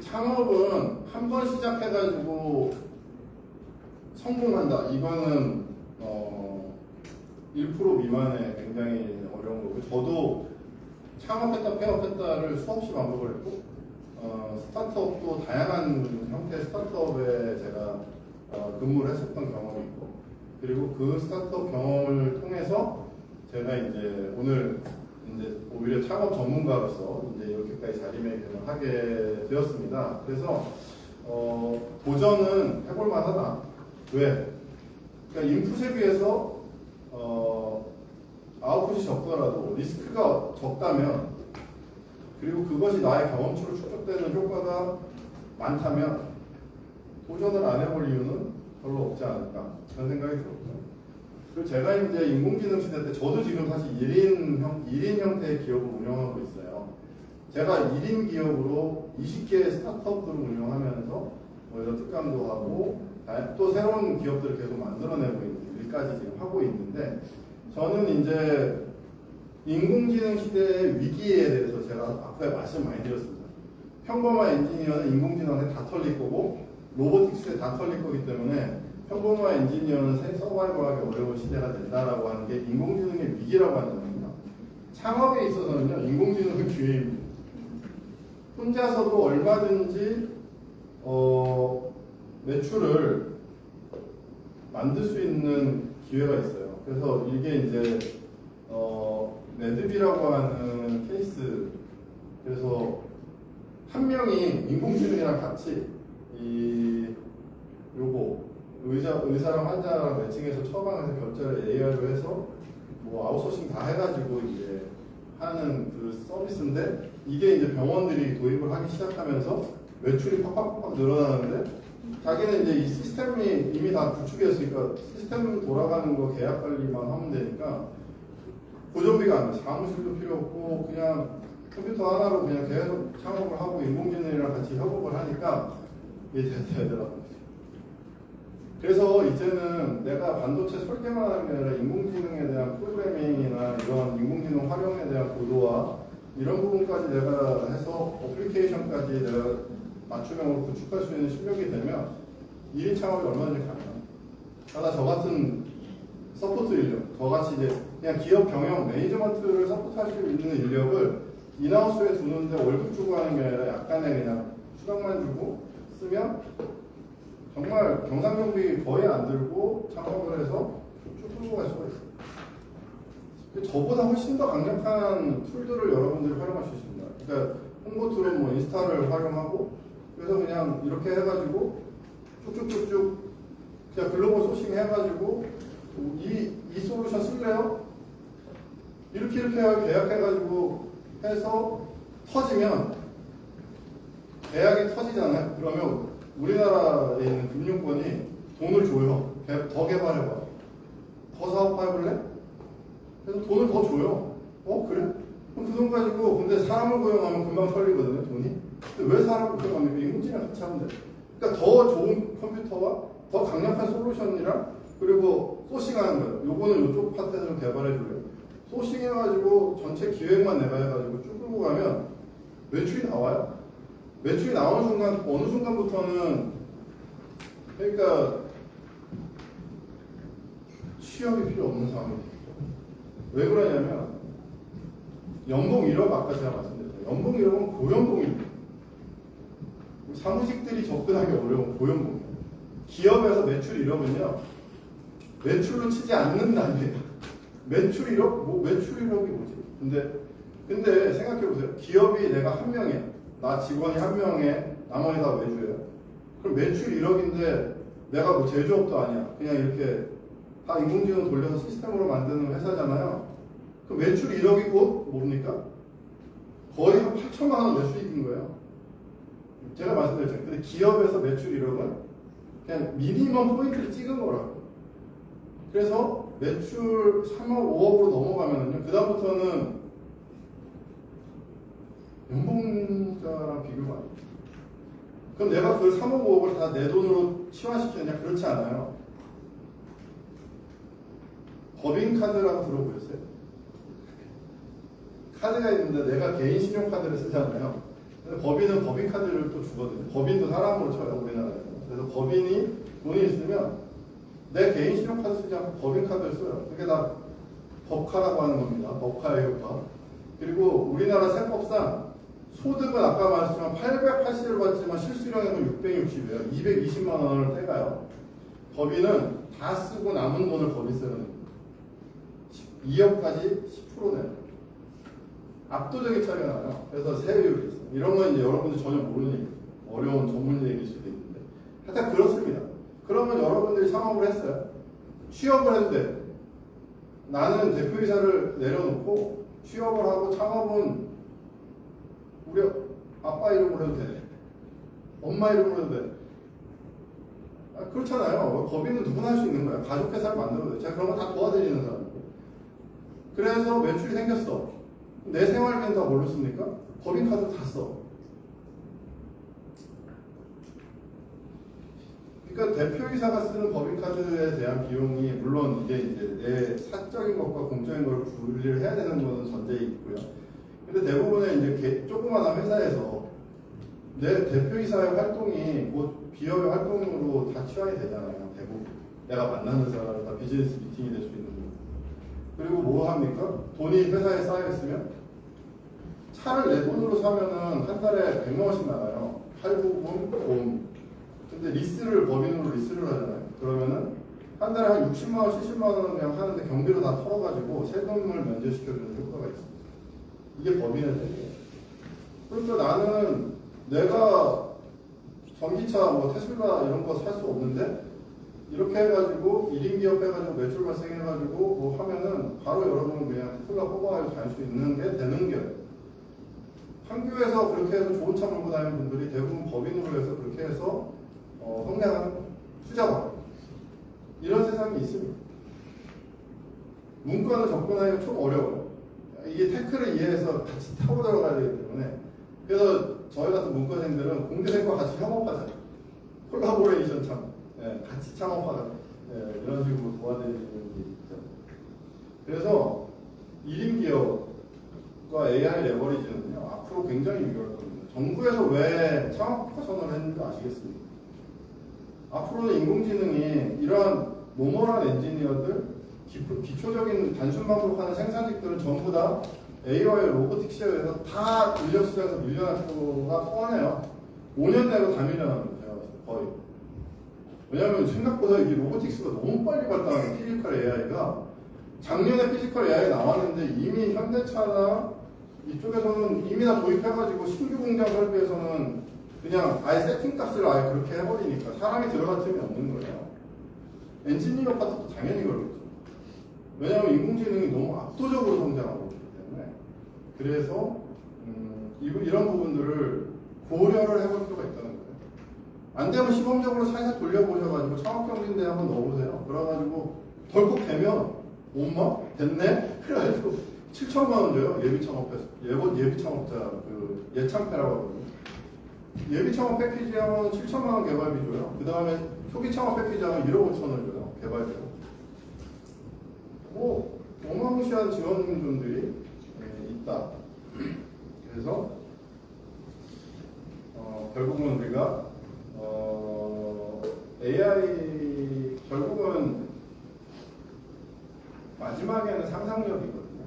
창업은 한 번 시작해가지고 성공한다. 이거는 1% 미만의 굉장히 어려운 거고, 저도 창업했다 폐업했다를 수없이 반복을 했고, 스타트업도 다양한 형태의 스타트업에 제가 근무를 했었던 경험이 있고, 그리고 그 스타트업 경험을 통해서 제가 이제 오늘 이제 오히려 창업 전문가로서 이제 이렇게까지 자리매김을 하게 되었습니다. 그래서 도전은 해볼 만하다. 왜? 그러니까 인풋에 비해서 아웃풋이 적더라도 리스크가 적다면, 그리고 그것이 나의 경험치로 축적되는 효과가 많다면 도전을 안 해볼 이유는 별로 없지 않을까 그런 생각이 들었고요. 그리고 제가 이제 인공지능 시대 때 저도 지금 사실 1인 형태의 기업을 운영하고 있어요. 제가 1인 기업으로 20개의 스타트업들을 운영하면서 뭐 이런 특감도 하고 또 새로운 기업들을 계속 만들어내고 있는 일까지 지금 하고 있는데, 저는 이제 인공지능 시대의 위기에 대해서 제가 앞에 말씀 많이 드렸습니다. 평범한 엔지니어는 인공지능에 다 털릴 거고 로보틱스에 다 털릴 거기 때문에 평범한 엔지니어는 서바이벌하기 어려운 시대가 된다라고 하는 게 인공지능의 위기라고 하는 겁니다. 창업에 있어서는요, 인공지능은 기회입니다. 혼자서도 얼마든지 매출을 만들 수 있는 기회가 있어요. 그래서 이게 이제 매듭이라고 하는 케이스. 그래서 한 명이 인공지능이랑 같이 의사랑 환자랑 매칭해서 처방해서 결제를 AI로 해서 뭐 아웃소싱 다 해가지고 이제 하는 그 서비스인데, 이게 이제 병원들이 도입을 하기 시작하면서 매출이 팍팍팍 늘어나는데, 자기는 이제 이 시스템이 이미 다 구축했으니까 시스템 돌아가는 거 계약 관리만 하면 되니까 고정비가 안 돼. 사무실도 필요 없고 그냥 컴퓨터 하나로 그냥 계속 창업을 하고 인공지능이랑 같이 협업을 하니까 이게 되더라고요. 그래서 이제는 내가 반도체 설계만 하는 게 아니라 인공지능에 대한 프로그래밍이나 이런 인공지능 활용에 대한 고도화 이런 부분까지 내가 해서 어플리케이션까지 내가 맞춤형으로 구축할 수 있는 실력이 되면 1인 창업이 얼마든지 가능합니다. 그러나 저 같은 서포트 인력, 저같이 이제 그냥 기업 경영 매니지먼트를 서포트할 수 있는 인력을 인하우스에 두는데 월급 주고 하는 게 아니라 약간의 그냥 수당만 주고 쓰면 정말 경상경비 거의 안 들고 창업을 해서 쭉 끌고 갈 수가 있어요. 저보다 훨씬 더 강력한 툴들을 여러분들이 활용할 수 있습니다. 그러니까 홍보 툴은 뭐 인스타를 활용하고 그래서 그냥 이렇게 해가지고 쭉쭉쭉쭉 그냥 글로벌 소싱 해가지고 이 솔루션 쓸래요? 이렇게 계약해가지고 해서 터지면 계약이 터지잖아요. 그러면 우리나라에 있는 금융권이 돈을 줘요. 더 개발해봐. 더 사업해볼래? 그래서 돈을 더 줘요. 그래? 그럼 그 돈 가지고 근데 사람을 고용하면 금방 털리거든요. 돈이. 근데 왜 사람을 고용합니까? 인공지능 같이 하면 돼. 그러니까 더 좋은 컴퓨터와 더 강력한 솔루션이랑 그리고 소싱하는 거예요. 요거는 이쪽 파트에서 좀 개발해줄래요? 소싱해가지고 전체 기획만 내가 해가지고 쭉 끌고 가면 매출이 나와요. 매출이 나오는 순간 어느 순간부터는 그러니까 취업이 필요 없는 상황이 돼요. 왜 그러냐면 연봉 1억 아까 제가 말씀드렸죠. 연봉 1억은 고연봉입니다. 사무직들이 접근하기 어려운 고연봉이에요. 기업에서 매출 1억은요 매출로 치지 않는 단계예요. 매출 1억? 매출 1억이 뭐지? 근데 생각해보세요. 기업이 내가 한 명이야. 나 직원이 한 명에 나머지 다 외주예요. 그럼 매출 1억인데 내가 뭐 제조업도 아니야. 그냥 이렇게 다 인공지능 돌려서 시스템으로 만드는 회사잖아요. 그럼 매출 1억이 곧 뭡니까? 거의 한 8천만 원 매출이익인 거예요. 제가 말씀드렸잖아요. 근데 기업에서 매출 1억은 그냥 미니멈 포인트를 찍은 거라고. 그래서 매출 3억, 5억으로 넘어가면은요, 그다음부터는 연봉자랑 비교가 안 돼요. 그럼 내가 그 3억, 5억을 다 내 돈으로 치환시키느냐? 그렇지 않아요. 법인카드라고 들어보셨어요? 카드가 있는데 내가 개인 신용카드를 쓰잖아요. 근데 법인은 법인카드를 또 주거든요. 법인도 사람으로 쳐요, 우리나라에서. 그래서 법인이 돈이 있으면 내 개인 신용카드 쓰지 않고 법인카드를 써요. 그게 다 법카라고 하는 겁니다. 법카의 효과. 그리고 우리나라 세법상 소득은 아까 말했지만 880을 받지만 실수령액은 660이에요. 220만 원을 떼가요. 법인은 다 쓰고 남은 돈을 법인 쓰는 겁니다. 2억까지 10%네요. 압도적인 차이가 나요. 그래서 세율이 있어요. 이런 건 이제 여러분들 전혀 모르는 얘기죠. 어려운 전문 얘기일 수도 있는데. 하여튼 그렇습니다. 그러면 여러분들이 창업을 했어요. 취업을 해도 돼. 나는 대표이사를 내려놓고 취업을 하고 창업은 우리 아빠 이름으로 해도 돼. 엄마 이름으로 해도 돼. 그렇잖아요. 법인은 누구나 할 수 있는 거야. 가족회사를 만들어도 돼. 제가 그런 거 다 도와드리는 사람이고. 그래서 매출이 생겼어. 내 생활비는 다 뭘로 씁니까? 법인카드 다 써. 그러니까 대표이사가 쓰는 법인카드에 대한 비용이 물론 이게 이제 내 사적인 것과 공적인 걸 분리를 해야 되는 것은 전제에 있고요. 근데 대부분의 이제 조그마한 회사에서 내 대표이사의 활동이 곧 비업의 활동으로 다 치환이 되잖아요. 대부분 내가 만나는 사람 다 비즈니스 미팅이 될 수 있는 거. 그리고 뭐 합니까? 돈이 회사에 쌓여 있으면 차를 내 돈으로 사면은 한 달에 100만 원씩 나가요. 할부금, 보험. 근데 리스를 법인으로 리스를 하잖아요. 그러면은 한 달에 한 60만 원, 70만 원은 그냥 하는데 경비로 다 털어가지고 세금을 면제시켜주는 효과가 있습니다. 이게 법인의 세계예요. 그러니까 나는 내가 전기차, 뭐 테슬라 이런 거 살 수 없는데 이렇게 해가지고 1인 기업 해가지고 매출 발생해가지고 뭐 하면은 바로 여러분은 그냥 테슬라 뽑아가지고 갈 수 있는 게 되는 거예요. 판교에서 그렇게 해서 좋은 차 몰고 다니는 분들이 대부분 법인으로 해서 그렇게 해서 성장하는 투자가 이런 세상이 있습니다. 문과는 접근하기가 좀 어려워요. 이게 테크를 이해해서 같이 타고 들어가야 되기 때문에 그래서 저희 같은 문과생들은 공대생과 같이 협업하자. 콜라보레이션 참 같이 창업하자. 이런 식으로 도와드리는 게 있죠. 그래서 1인 기업과 AI 레버리지는요 앞으로 굉장히 유효할 겁니다. 정부에서 왜 창업화 선언을 했는지 아시겠습니까? 앞으로는 인공지능이 이러한 노멀한 엔지니어들, 기초적인 단순 반복하는 생산직들은 전부 다 AI와 로보틱스에 의해서 다 인력 시장에서 밀려날 수가 뻔해요. 5년 내로 다 밀려납니다. 제가 봤을 때 거의. 왜냐하면 생각보다 이 로보틱스가 너무 빨리 발달하는 피지컬 AI가 작년에 피지컬 AI 나왔는데 이미 현대차나 이쪽에서는 이미 다 도입해가지고 신규 공장 설비에서는 그냥 아예 세팅값을 아예 그렇게 해버리니까 사람이 들어갈 틈이 없는 거예요. 엔지니어 파트도 당연히 그렇겠죠. 왜냐하면 인공지능이 너무 압도적으로 성장하고 있기 때문에. 그래서 이런 부분들을 고려를 해볼 필요가 있다는 거예요. 안 되면 시범적으로 살짝 돌려보셔가지고 창업경진대에 한번 넣어보세요. 그래가지고 덜컥 되면 엄마 됐네? 그래가지고 7천만 원 줘요. 예비 창업자 그 예창패라고 하거든요. 예비 창업 패키지 하면 7천만 원 개발비 줘요. 그 다음에 초기 창업 패키지 하면 1억 5천 원 줘요. 개발비로. 뭐 어마무시한 지원금들이 있다. 그래서 결국은 우리가 AI 결국은 마지막에는 상상력이거든요.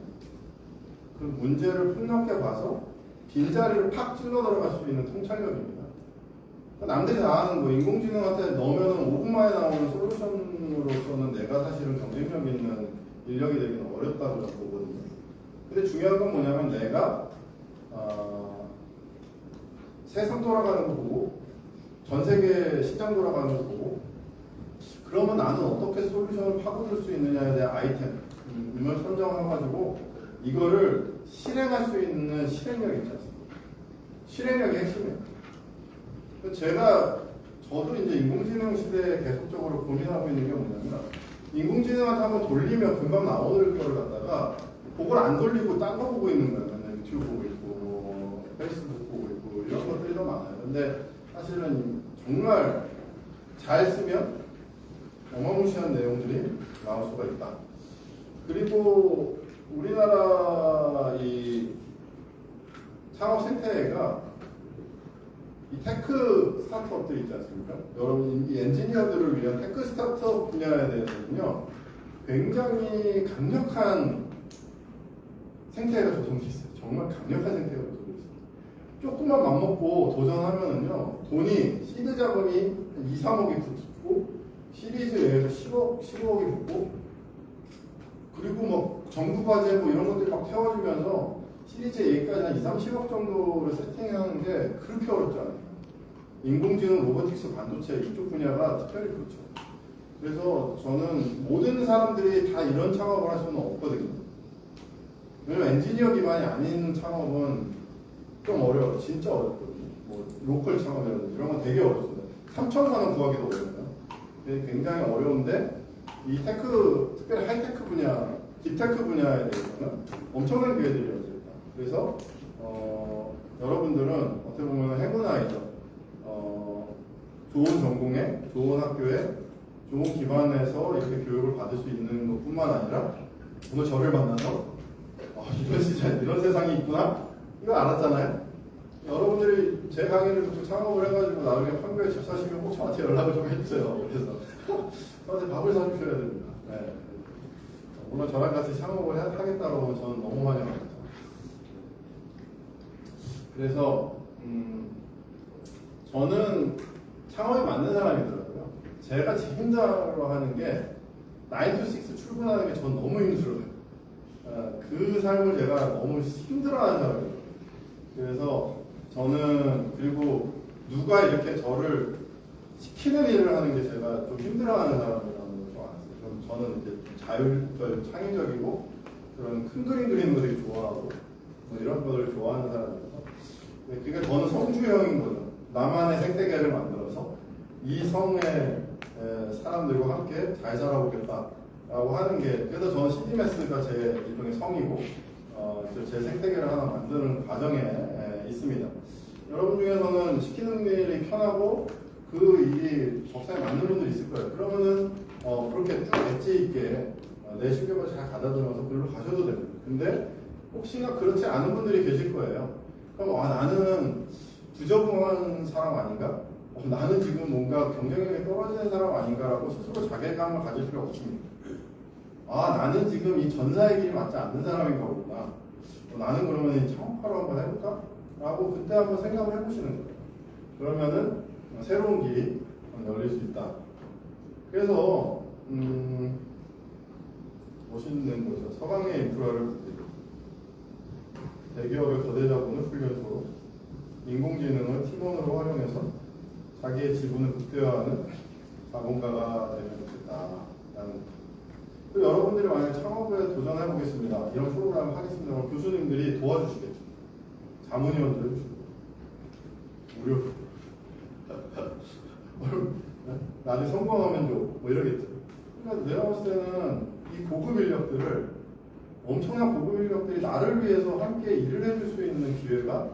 그 문제를 폭넓게 봐서 빈자리를 팍 찔러 들어갈 수 있는 통찰력입니다. 남들이 다 아는 거 인공지능한테 넣으면 5분 만에 나오는 솔루션으로서는 내가 사실은 경쟁력 있는 인력이 되기는 어렵다고 저는 보거든요. 근데 중요한 건 뭐냐면 내가 세상 돌아가는 거 보고 전 세계 시장 돌아가는 거 보고 그러면 나는 어떻게 솔루션을 파고들 수 있느냐에 대한 아이템을 선정해가지고 이거를 실행할 수 있는 실행력이 있지 않습니까? 실행력이 핵심이에요. 저도 이제 인공지능 시대에 계속적으로 고민하고 있는 게 뭐냐면 인공지능한테 한번 돌리면 금방 나오는 걸 갖다가 그걸 안 돌리고 딴 거 보고 있는 거예요. 맨날 유튜브 보고 있고 페이스북 보고 있고 이런 것들이 더 많아요. 근데 사실은 정말 잘 쓰면 어마무시한 내용들이 나올 수가 있다. 그리고 우리나라 이 창업 생태계가 이 테크 스타트업들 있지 않습니까? 여러분 이 엔지니어들을 위한 테크 스타트업 분야에 대해서는요 굉장히 강력한 생태계가 조성돼 있어요. 정말 강력한 생태계가 조성돼 있어요. 조금만 맘먹고 도전하면은요 돈이 시드 자금이 2, 3억이 붙고 시리즈에서 10억, 15억이 붙고 그리고 뭐 정부 과제 뭐 이런 것들이 막 태워지면서 시리즈 A까지 한 2, 30억 정도를 세팅하는 게 그렇게 어렵지 않아요. 인공지능, 로보틱스, 반도체 이쪽 분야가 특별히 그렇죠. 그래서 저는 모든 사람들이 다 이런 창업을 할 수는 없거든요. 왜냐면 엔지니어 기반이 아닌 창업은 좀 어려워요. 진짜 어렵거든요. 뭐 로컬 창업이라든지 이런 건 되게 어렵습니다. 3천만 원 구하기도 어려워요. 굉장히 어려운데 이 테크, 특별히 하이테크 분야, 딥테크 분야에 대해서는 엄청난 기회들이 열려 있다. 그래서 여러분들은 어떻게 보면 행운아이죠. 좋은 전공에, 좋은 학교에, 좋은 기반에서 이렇게 교육을 받을 수 있는 것뿐만 아니라 오늘 저를 만나서 이런 시장, 이런 세상이 있구나 이거 알았잖아요. 여러분들이 제 강의를 듣고 창업을 해가지고 나중에 판교에 집 사시면 꼭 저한테 연락을 좀 해주세요. 그래서 저한테 밥을 사주셔야 됩니다. 네. 물론 저랑 같이 창업을 하겠다고 하면 저는 너무 환영합니다. 그래서 저는 창업이 맞는 사람이더라고요. 제가 제일 힘들어하는 게 9to6 출근하는 게 전 너무 힘들어요. 그 삶을 제가 너무 힘들어하는 사람이에요. 그래서 저는 그리고 누가 이렇게 저를 시키는 일을 하는 게 제가 좀 힘들어하는 사람이라는 걸 좀 알았어요. 저는 이제 창의적이고 그런 큰 그림 그리는 거 되게 좋아하고 뭐 이런 거를 좋아하는 사람이라서 그러니까 저는 성주형인 거죠. 나만의 생태계를 만들어서 이 성의 사람들과 함께 잘 살아보겠다라고 하는 게 그래서 저는 CDMS가 제 일종의 성이고 제 생태계를 하나 만드는 과정에 있습니다. 여러분 중에서는 시키는 일이 편하고 그 일이 적성에 맞는 분들이 있을 거예요. 그러면은 그렇게 쭉 엣지 있게 내 실력을 잘 가다듬어서 글로 가셔도 됩니다. 근데 혹시나 그렇지 않은 분들이 계실 거예요. 그럼 나는 부적응한 사람 아닌가? 나는 지금 뭔가 경쟁력이 떨어지는 사람 아닌가라고 스스로 자괴감을 가질 필요가 없습니다. 나는 지금 이 전사의 길이 맞지 않는 사람인가 보구나. 나는 그러면 창업하러 한번 해볼까? 라고 그때 한번 생각을 해보시는 거예요. 그러면은 새로운 길이 열릴 수 있다. 그래서 멋있는 거죠. 서강의 인프라를 대기업의 거대 자본을 훈련소로 인공지능을 팀원으로 활용해서 자기의 지분을 극대화하는 자본가가 되면 좋겠다라는. 또 여러분들이 만약에 창업에 도전해 보겠습니다. 이런 프로그램을 하겠습니다. 그럼 교수님들이 도와주시겠죠. 자문위원들 해주시고 무료 나중에 성공하면 줘 뭐 이러겠죠. 그러니까 내가 봤을 때는 이 고급 인력들을 엄청난 고급 인력들이 나를 위해서 함께 일을 해줄 수 있는 기회가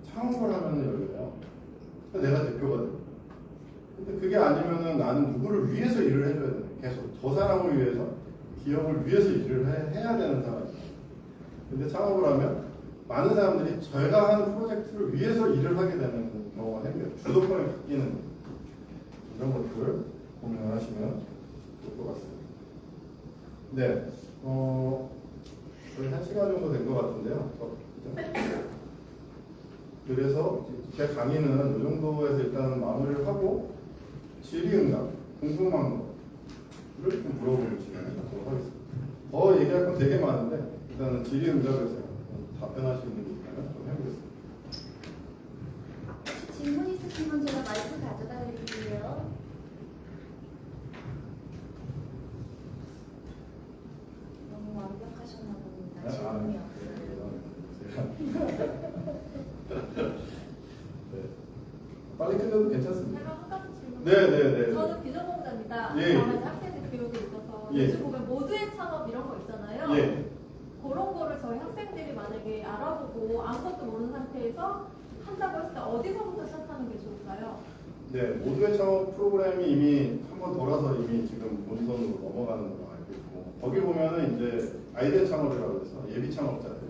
창업을 하면 열려요. 그러니까 내가 대표거든. 근데 그게 아니면은 나는 누구를 위해서 일을 해줘야 돼. 계속 저 사람을 위해서, 기업을 위해서 일을 해야 되는 사람이에요. 근데 창업을 하면 많은 사람들이 제가 하는 프로젝트를 위해서 일을 하게 되는 경우가 생겨요. 주도권이 바뀌는 이런 것들을 고민을 하시면 좋을 것 같습니다. 네, 거의 1시간 정도 된 것 같은데요. 그래서 제 강의는 이 정도에서 일단 마무리를 하고 질의응답, 궁금한 거를 좀 물어보시면 하겠습니다. 더 얘기할 건 되게 많은데 일단은 질의응답에서 답변할 수 있는 게 있다면 좀 해보겠습니다. 질문 있으시면 제가 마이크 가져다 드릴게요. 너무 완벽하셨나 봅니다. 질문이 없어요. 네. 빨리 끝내도 괜찮습니다. 제가 한 가지 질문. 네. 저는 비전공자입니다. 예. 저는 이제 학생들 교육에 있어서 예. 요즘 보면 모두의 창업 이런 거 있잖아요. 예. 그런 거를 저희 학생들이 만약에 알아보고 아무것도 모르는 상태에서 한다고 했을 때 어디서부터 시작하는 게 좋을까요? 네, 모두의 창업 프로그램이 이미 한 번 돌아서 이미 지금 본선으로 넘어가는 걸로 알고 있고 거기 보면은 이제 아이디어 창업이라고 해서 예비 창업자들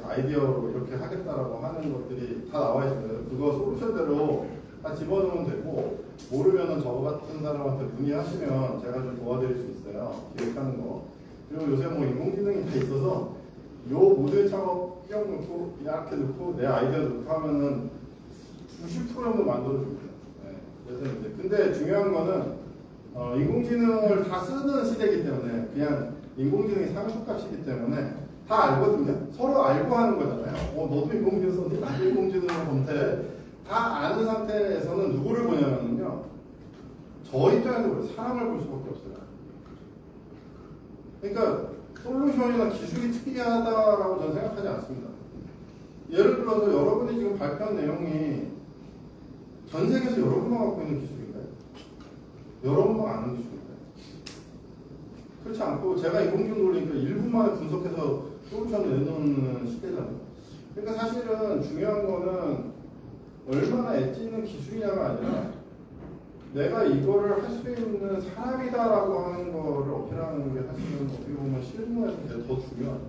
아이디어로 이렇게 하겠다라고 하는 것들이 다 나와 있어요. 그거 솔루션대로 다 집어넣으면 되고 모르면은 저 같은 사람한테 문의하시면 제가 좀 도와드릴 수 있어요. 기획하는 거. 그리고 요새 뭐 인공지능이 다 있어서 요 모두의 창업 뿅 넣고 이렇게 넣고 내 아이디어 넣고 하면은 90% 정도 만들어줍니다. 네. 그래서 이제 근데 중요한 거는 인공지능을 다 쓰는 시대이기 때문에 그냥 인공지능이 상수값이기 때문에 다 알거든요. 서로 알고 하는 거잖아요. 너도 인공지능 썼니? 나도 인공지능을 본데 다 아는 상태에서는 누구를 보냐면요. 저 입장에서 그래 사람을 볼 수밖에 없어요. 그러니까 솔루션이나 기술이 특이하다라고 저는 생각하지 않습니다. 예를 들어서 여러분이 지금 발표한 내용이 전 세계에서 여러분만 갖고 있는 기술인가요? 여러분만 아는 기술인가요? 그렇지 않고 제가 인공지능 돌리니까 1분 만에 분석해서 솔루션을 내놓는 시대잖아요. 그러니까 사실은 중요한 거는 얼마나 엣지 있는 기술이냐가 아니라 내가 이거를 할 수 있는 사람이다라고 하는 거를 어필하는 게 사실은 어떻게 보면 실무에서 더 중요하죠.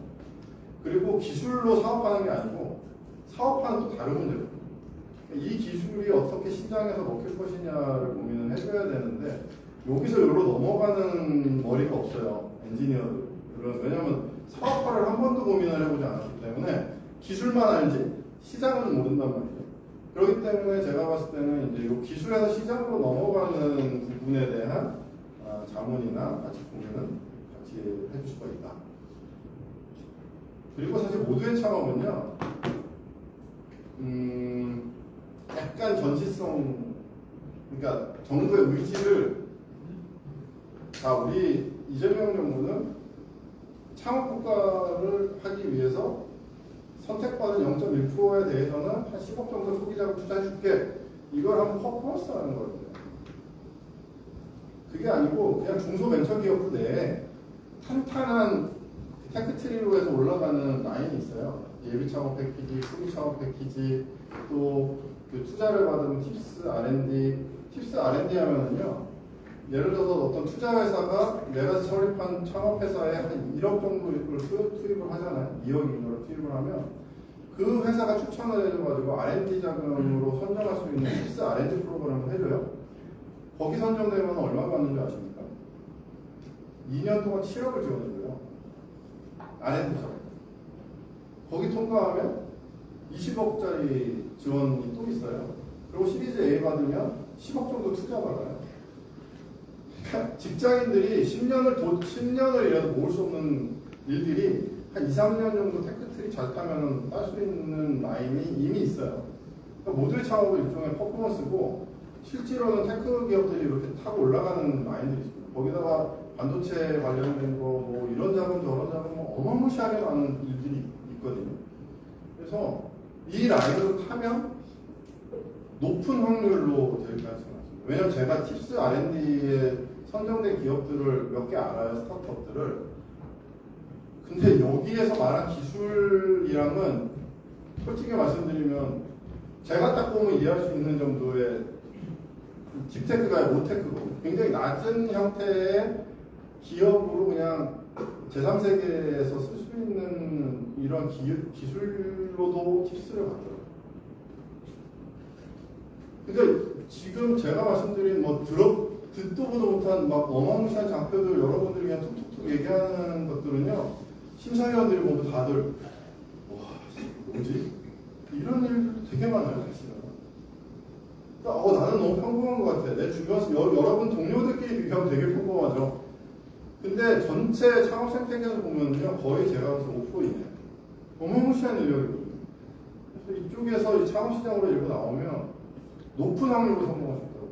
그리고 기술로 사업하는 게 아니고 사업하는 또 다른 문제거든요. 이 기술이 어떻게 시장에서 먹힐 것이냐를 고민을 해줘야 되는데 여기서 여기로 넘어가는 머리가 없어요. 엔지니어들은. 왜냐하면 사업화를 한 번도 고민을 해보지 않았기 때문에 기술만 알지 시장은 모른단 말이에요. 그렇기 때문에 제가 봤을 때는 이제 이 기술에서 시장으로 넘어가는 부분에 대한 자문이나 같이 고민은 같이 해줄 수가 있다. 그리고 사실 모두의 창업은요, 약간 전시성, 그러니까 정부의 의지를, 자, 우리 이재명 정부는 창업국가를 하기 위해서 선택받은 0.1%에 대해서는 한 10억 정도 소비자금 투자해줄게. 이걸 한번 퍼포먼스하는 거거든요. 그게 아니고 그냥 중소벤처기업 내에 탄탄한 테크트리로 해서 올라가는 라인이 있어요. 예비창업 패키지, 초기창업 패키지, 또 그 투자를 받으면 팁스 R&D 하면은요. 예를 들어서 어떤 투자회사가 내가 설립한 창업회사에 한 1억 정도를 투입을 하잖아요. 2억 정도를 투입을 하면 그 회사가 추천을 해줘가지고 R&D 자금으로 선정할 수 있는 팁스 R&D 프로그램을 해줘요. 거기 선정되면 얼마 받는 줄 아십니까? 2년 동안 7억을 지원해줘요. R&D 자금. 거기 통과하면 20억짜리 지원이 또 있어요. 그리고 시리즈 A 받으면 10억 정도 투자 받아요. 그러니까 직장인들이 10년을 모을 수 없는 일들이 한 2, 3년 정도 테크트리 잘 타면 딸 수 있는 라인이 이미 있어요. 그러니까 모듈 창업은 일종의 퍼포먼스고 실제로는 테크 기업들이 이렇게 타고 올라가는 라인들이 있습니다. 거기다가 반도체 관련된 거 뭐 이런 자금 저런 자금 뭐 어마무시하게 많은 일들이 있거든요. 그래서 이 라인으로 타면 높은 확률로 될 가능성이 많습니다. 왜냐면 제가 팁스 R&D에 선정된 기업들을 몇 개 알아요, 스타트업들을. 근데 여기에서 말한 기술이랑은 솔직히 말씀드리면 제가 딱 보면 이해할 수 있는 정도의 딥테크가 모테크고 굉장히 낮은 형태의 기업으로 그냥 제3세계에서 쓸 수 있는 이런 기술로도 팁스를 받더라고요. 그러니까 지금 제가 말씀드린 뭐 듣도 보도 못한 막 어마무시한 장표들 여러분들이 그냥 툭툭툭 얘기하는 것들은요, 심사위원들이 모두 다들 와 뭐지? 이런 일들도 되게 많아요, 사실은. 그러니까 나는 너무 평범한 것 같아. 내 주변에서 여러분 동료들끼리 비교하면 되게 평범하죠. 근데 전체 창업 생태계에서 보면요, 거의 제가 봐서 5%이네요. 어마무시한 인력이거든요. 그래서 이쪽에서 이 창업 시장으로 일고 나오면 높은 확률로 성공할 수 있다고.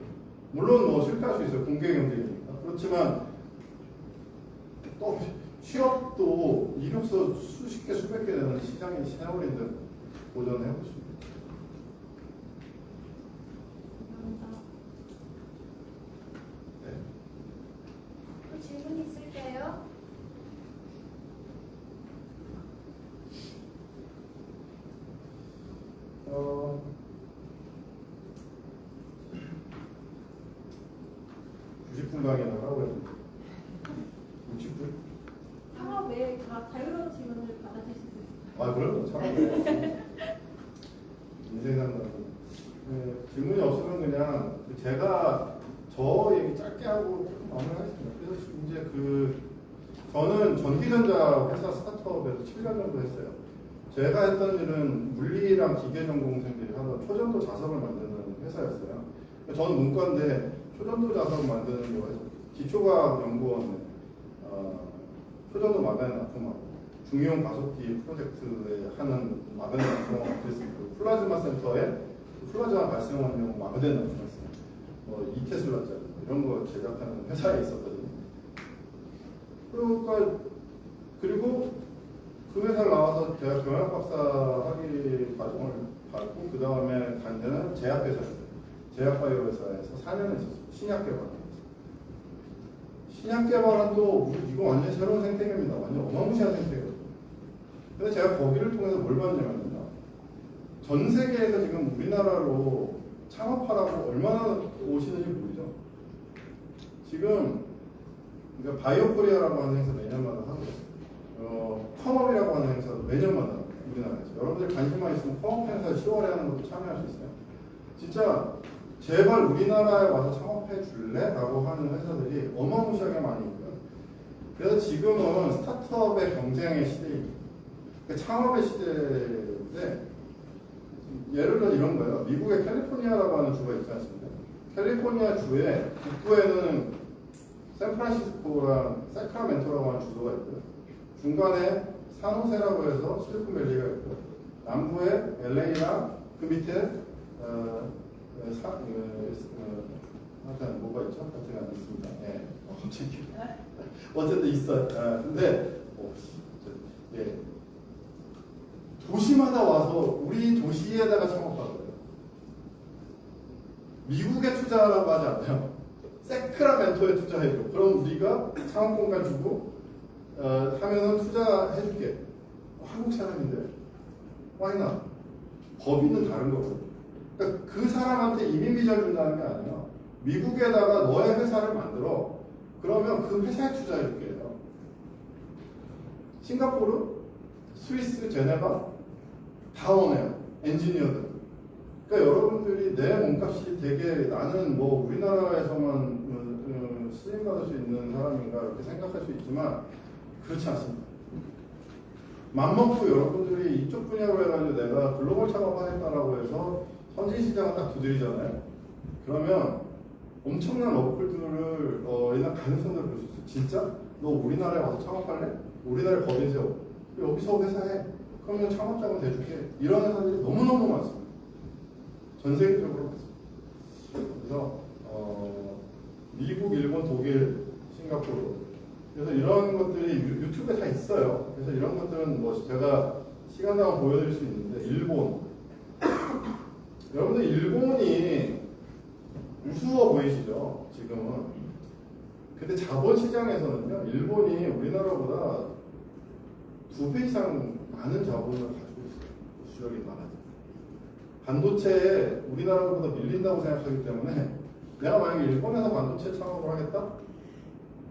물론 뭐 실패할 수 있어요. 공개 경쟁이니까. 그렇지만 또 취업도 이력서 수십 개, 수백 개 되는 시장인 세월인데 도전해 보십니다. 네. 또 질문 있을까요? 어, 90분 강의를 하고 있는데 60분? 창업에 다 자유로운 질문을 받아주실 수 있어요. 아 그래요? 참 인생 상담. 네, 질문이 없으면 그냥 제가 저 얘기 짧게 하고 마무리하겠습니다. 그래서 이제 저는 전기전자 회사 스타트업에서 7년 정도 했어요. 제가 했던 일은 물리랑 기계 전공생들이 하던 초전도 자석을 만드는 회사였어요. 저는 문과인데 초전도 자석 만드는 거에서 기초과학연구원에 초전도 마벤 납품하고 중이용 가속기 프로젝트에 하는 마벤 납품하고 그랬습니다. 플라즈마 센터에 플라즈마 발생원용 마벤 납품했어요. 이테슬라짜리 이런 거 제작하는 회사에 있었거든요. 그리고 그 회사를 나와서 제가 경영 박사 학위 과정을 받고 그 다음에 간 데는 제약회사였어요. 제약바이오 회사에서 4년 있었어요. 신약 개발하면서. 신약 개발도 이거 완전 새로운 생태계입니다. 완전 어마무시한 생태계거든요. 근데 제가 거기를 통해서 뭘 봤냐면요. 전 세계에서 지금 우리나라로 창업하라고 얼마나 오시는지 모르죠. 지금 그러니까 바이오코리아라고 하는 행사 매년마다 하고 컴업이라고 하는 행사도 매년마다 우리나라에서 여러분들 관심만 있으면 컴업 행사 10월에 하는 것도 참여할 수 있어요. 진짜 제발 우리나라에 와서 창업해 줄래? 라고 하는 회사들이 어마무시하게 많이 있고요. 그래서 지금은 스타트업의 경쟁의 시대입니다. 그러니까 창업의 시대인데 예를 들어 이런 거예요. 미국의 캘리포니아라고 하는 주가 있지 않습니까? 캘리포니아 주에 북부에는 샌프란시스코랑 세크라멘토라고 하는 주도가 있고요. 중간에 산호세라고 해서 실리콘밸리가 있고 남부에 LA랑 그 밑에 하여튼 뭐가 있죠? 하여튼 안 있습니다. 예. 갑자기 어쨌든 있어요. 근데 예. 도시마다 와서 우리 도시에다가 창업하거든요. 미국에 투자하라고 하지 않아요. 세크라멘토에 투자해줘. 그럼 우리가 창업 공간 주고 하면은 투자해줄게. 한국 사람인데 why not? 법인은 다른 거거든요. 그러니까 그 사람한테 이민 비자를 준다는 게 아니라 미국에다가 너의 회사를 만들어. 그러면 그 회사에 투자해줄게. 싱가포르, 스위스, 제네바 다 원해요. 엔지니어들. 그러니까 여러분들이 내 몸값이 되게 나는 뭐 우리나라에서만 쓰임받을 수 있는 사람인가 이렇게 생각할 수 있지만 그렇지 않습니다. 맘먹고 여러분들이 이쪽 분야로 해가지고 내가 글로벌 창업하겠다라고 해서 선진 시장을 딱 두드리잖아요. 그러면 엄청난 러브콜들을 옛날 가능성들을 볼 수 있어요. 진짜? 너 우리나라에 와서 창업할래? 우리나라에 법인 세워. 여기서 회사해. 그러면 창업자금 대줄게. 이런 회사들이 너무너무 많습니다. 전 세계적으로 많습니다. 그래서 미국, 일본, 독일, 싱가포르. 그래서 이런 것들이 유튜브에 다 있어요. 그래서 이런 것들은 뭐 제가 시간 나면 보여드릴 수 있는데 일본. 여러분들 일본이 우스워 보이시죠? 지금은. 근데 자본시장에서는요, 일본이 우리나라보다 2배 이상 많은 자본을 가지고 있어요. 수력이 많아요. 반도체에 우리나라보다 밀린다고 생각하기 때문에 내가 만약에 일본에서 반도체 창업을 하겠다?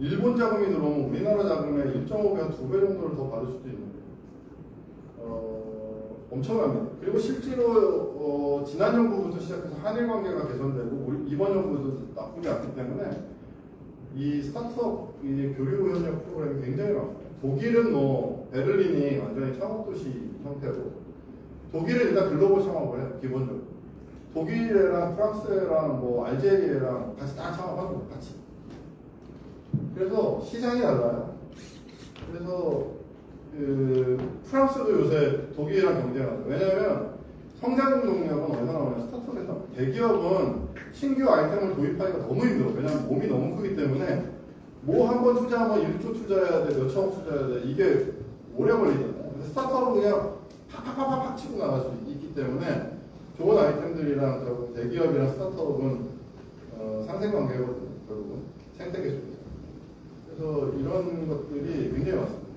일본 자금이 들어오면 우리나라 자금의 1.5배나 2배 정도를 더 받을 수도 있는 거예요. 엄청납니다. 그리고 실제로 지난 정부부터 시작해서 한일 관계가 개선되고 이번 정부도 나쁘지 않기 때문에 이 스타트업 이 교류 협력 프로그램이 굉장히 많아요. 독일은 뭐 베를린이 완전히 창업도시 형태로 독일은 일단 글로벌 창업을 해요. 기본적으로 독일이랑 프랑스랑 뭐 알제리랑 같이 다 창업하고 같이. 그래서 시장이 달라요. 그래서 프랑스도 요새 독일이랑 경쟁하죠. 왜냐하면 성장 동력은 어디서 나오냐면 스타트업에서. 대기업은 신규 아이템을 도입하기가 너무 힘들어. 왜냐하면 몸이 너무 크기 때문에 뭐 한 번 투자하면 1조 투자해야 돼, 몇 천억 투자해야 돼. 이게 오래 걸리잖아요. 근데 스타트업은 그냥 팍팍팍팍 치고 나갈 수 있기 때문에 좋은 아이템들이랑 결국 대기업이랑 스타트업은 상생관계거든요. 결국은 생태계 쪽에서. 그래서 이런 것들이 굉장히 많습니다.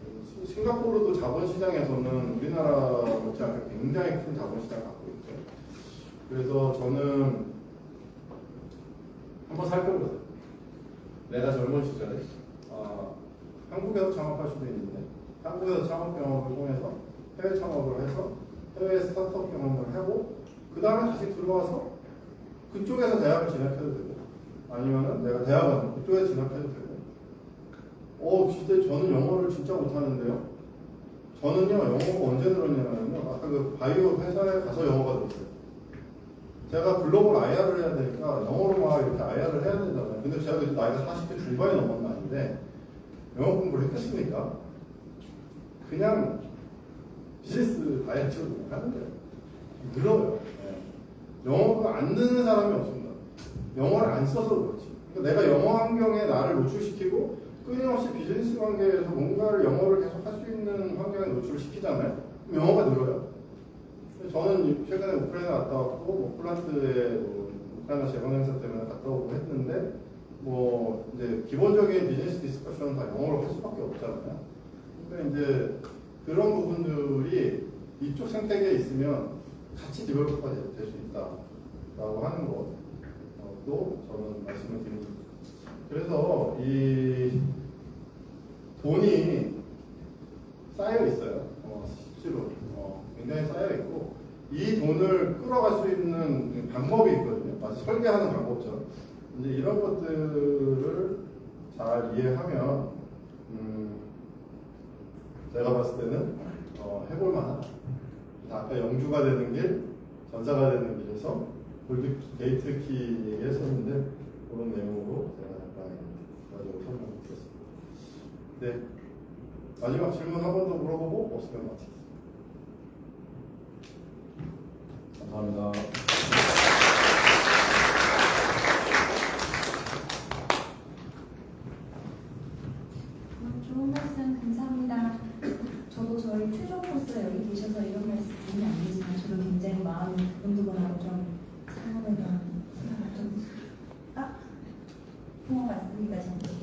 싱가포르도 자본시장에서는 우리나라 못지않게 굉장히 큰 자본시장을 갖고 있죠. 그래서 저는 한번 살펴보세요. 내가 젊은 시절에 한국에서 창업할 수도 있는데 한국에서 창업 경험을 통해서 해외 창업을 해서 해외 스타트업 경험을 하고 그 다음에 다시 들어와서 그쪽에서 대학을 진학해도 되고 아니면은 내가 대학은 그쪽에서 진학해도 되고 진짜 저는 영어를 진짜 못하는데요. 저는요, 영어가 언제 늘었냐면요. 아까 그 바이오 회사에 가서 영어가 늘었어요. 제가 글로벌 IR을 해야 되니까 영어로 막 이렇게 IR을 해야 되잖아요. 근데 제가 그때 나이가 40대 중반이 넘은 나이인데 영어 공부를 했겠습니까? 그냥 비즈니스 다이어트로 하는 거예요. 늘어요. 네. 영어가 안 듣는 사람이 없습니다. 영어를 안 써서 그렇지. 그러니까 내가 영어 환경에 나를 노출시키고 끊임없이 비즈니스 관계에서 뭔가를 영어를 계속 할 수 있는 환경에 노출시키잖아요. 그럼 영어가 늘어요. 저는 최근에 우크라이나 갔다 왔고, 뭐 폴란드에 우크라이나 재건 행사 때문에 갔다 오고 했는데, 뭐 이제 기본적인 비즈니스 디스커션은 다 영어로 할 수밖에 없잖아요. 그러니까 이제 그런 부분들이 이쪽 생태계에 있으면 같이 디벨롭가 될 수 있다라고 하는 것도 저는 말씀을 드립니다. 그래서 이 돈이 쌓여 있어요. 실제로 굉장히 쌓여 있고 이 돈을 끌어갈 수 있는 방법이 있거든요. 마치 설계하는 방법처럼. 이제 이런 것들을 잘 이해하면 제가 봤을 때는 해볼 만하다. 아까 영주가 되는 길, 전사가 되는 길에서 골드 게이트 키 얘기했었는데 그런 내용으로 제가 마지막으로 설명드렸습니다. 네, 마지막 질문 한 번 더 물어보고 없으면 마치겠습니다. 감사합니다. 좋은 말씀 감사합니다. 저도 저희 최종 코스가 여기 계셔서 이런 말씀이 안 되지만 저도 굉장히 마음이 두근두근하고 좀 상황에 대한 생각을 좀 부모가 있습니다.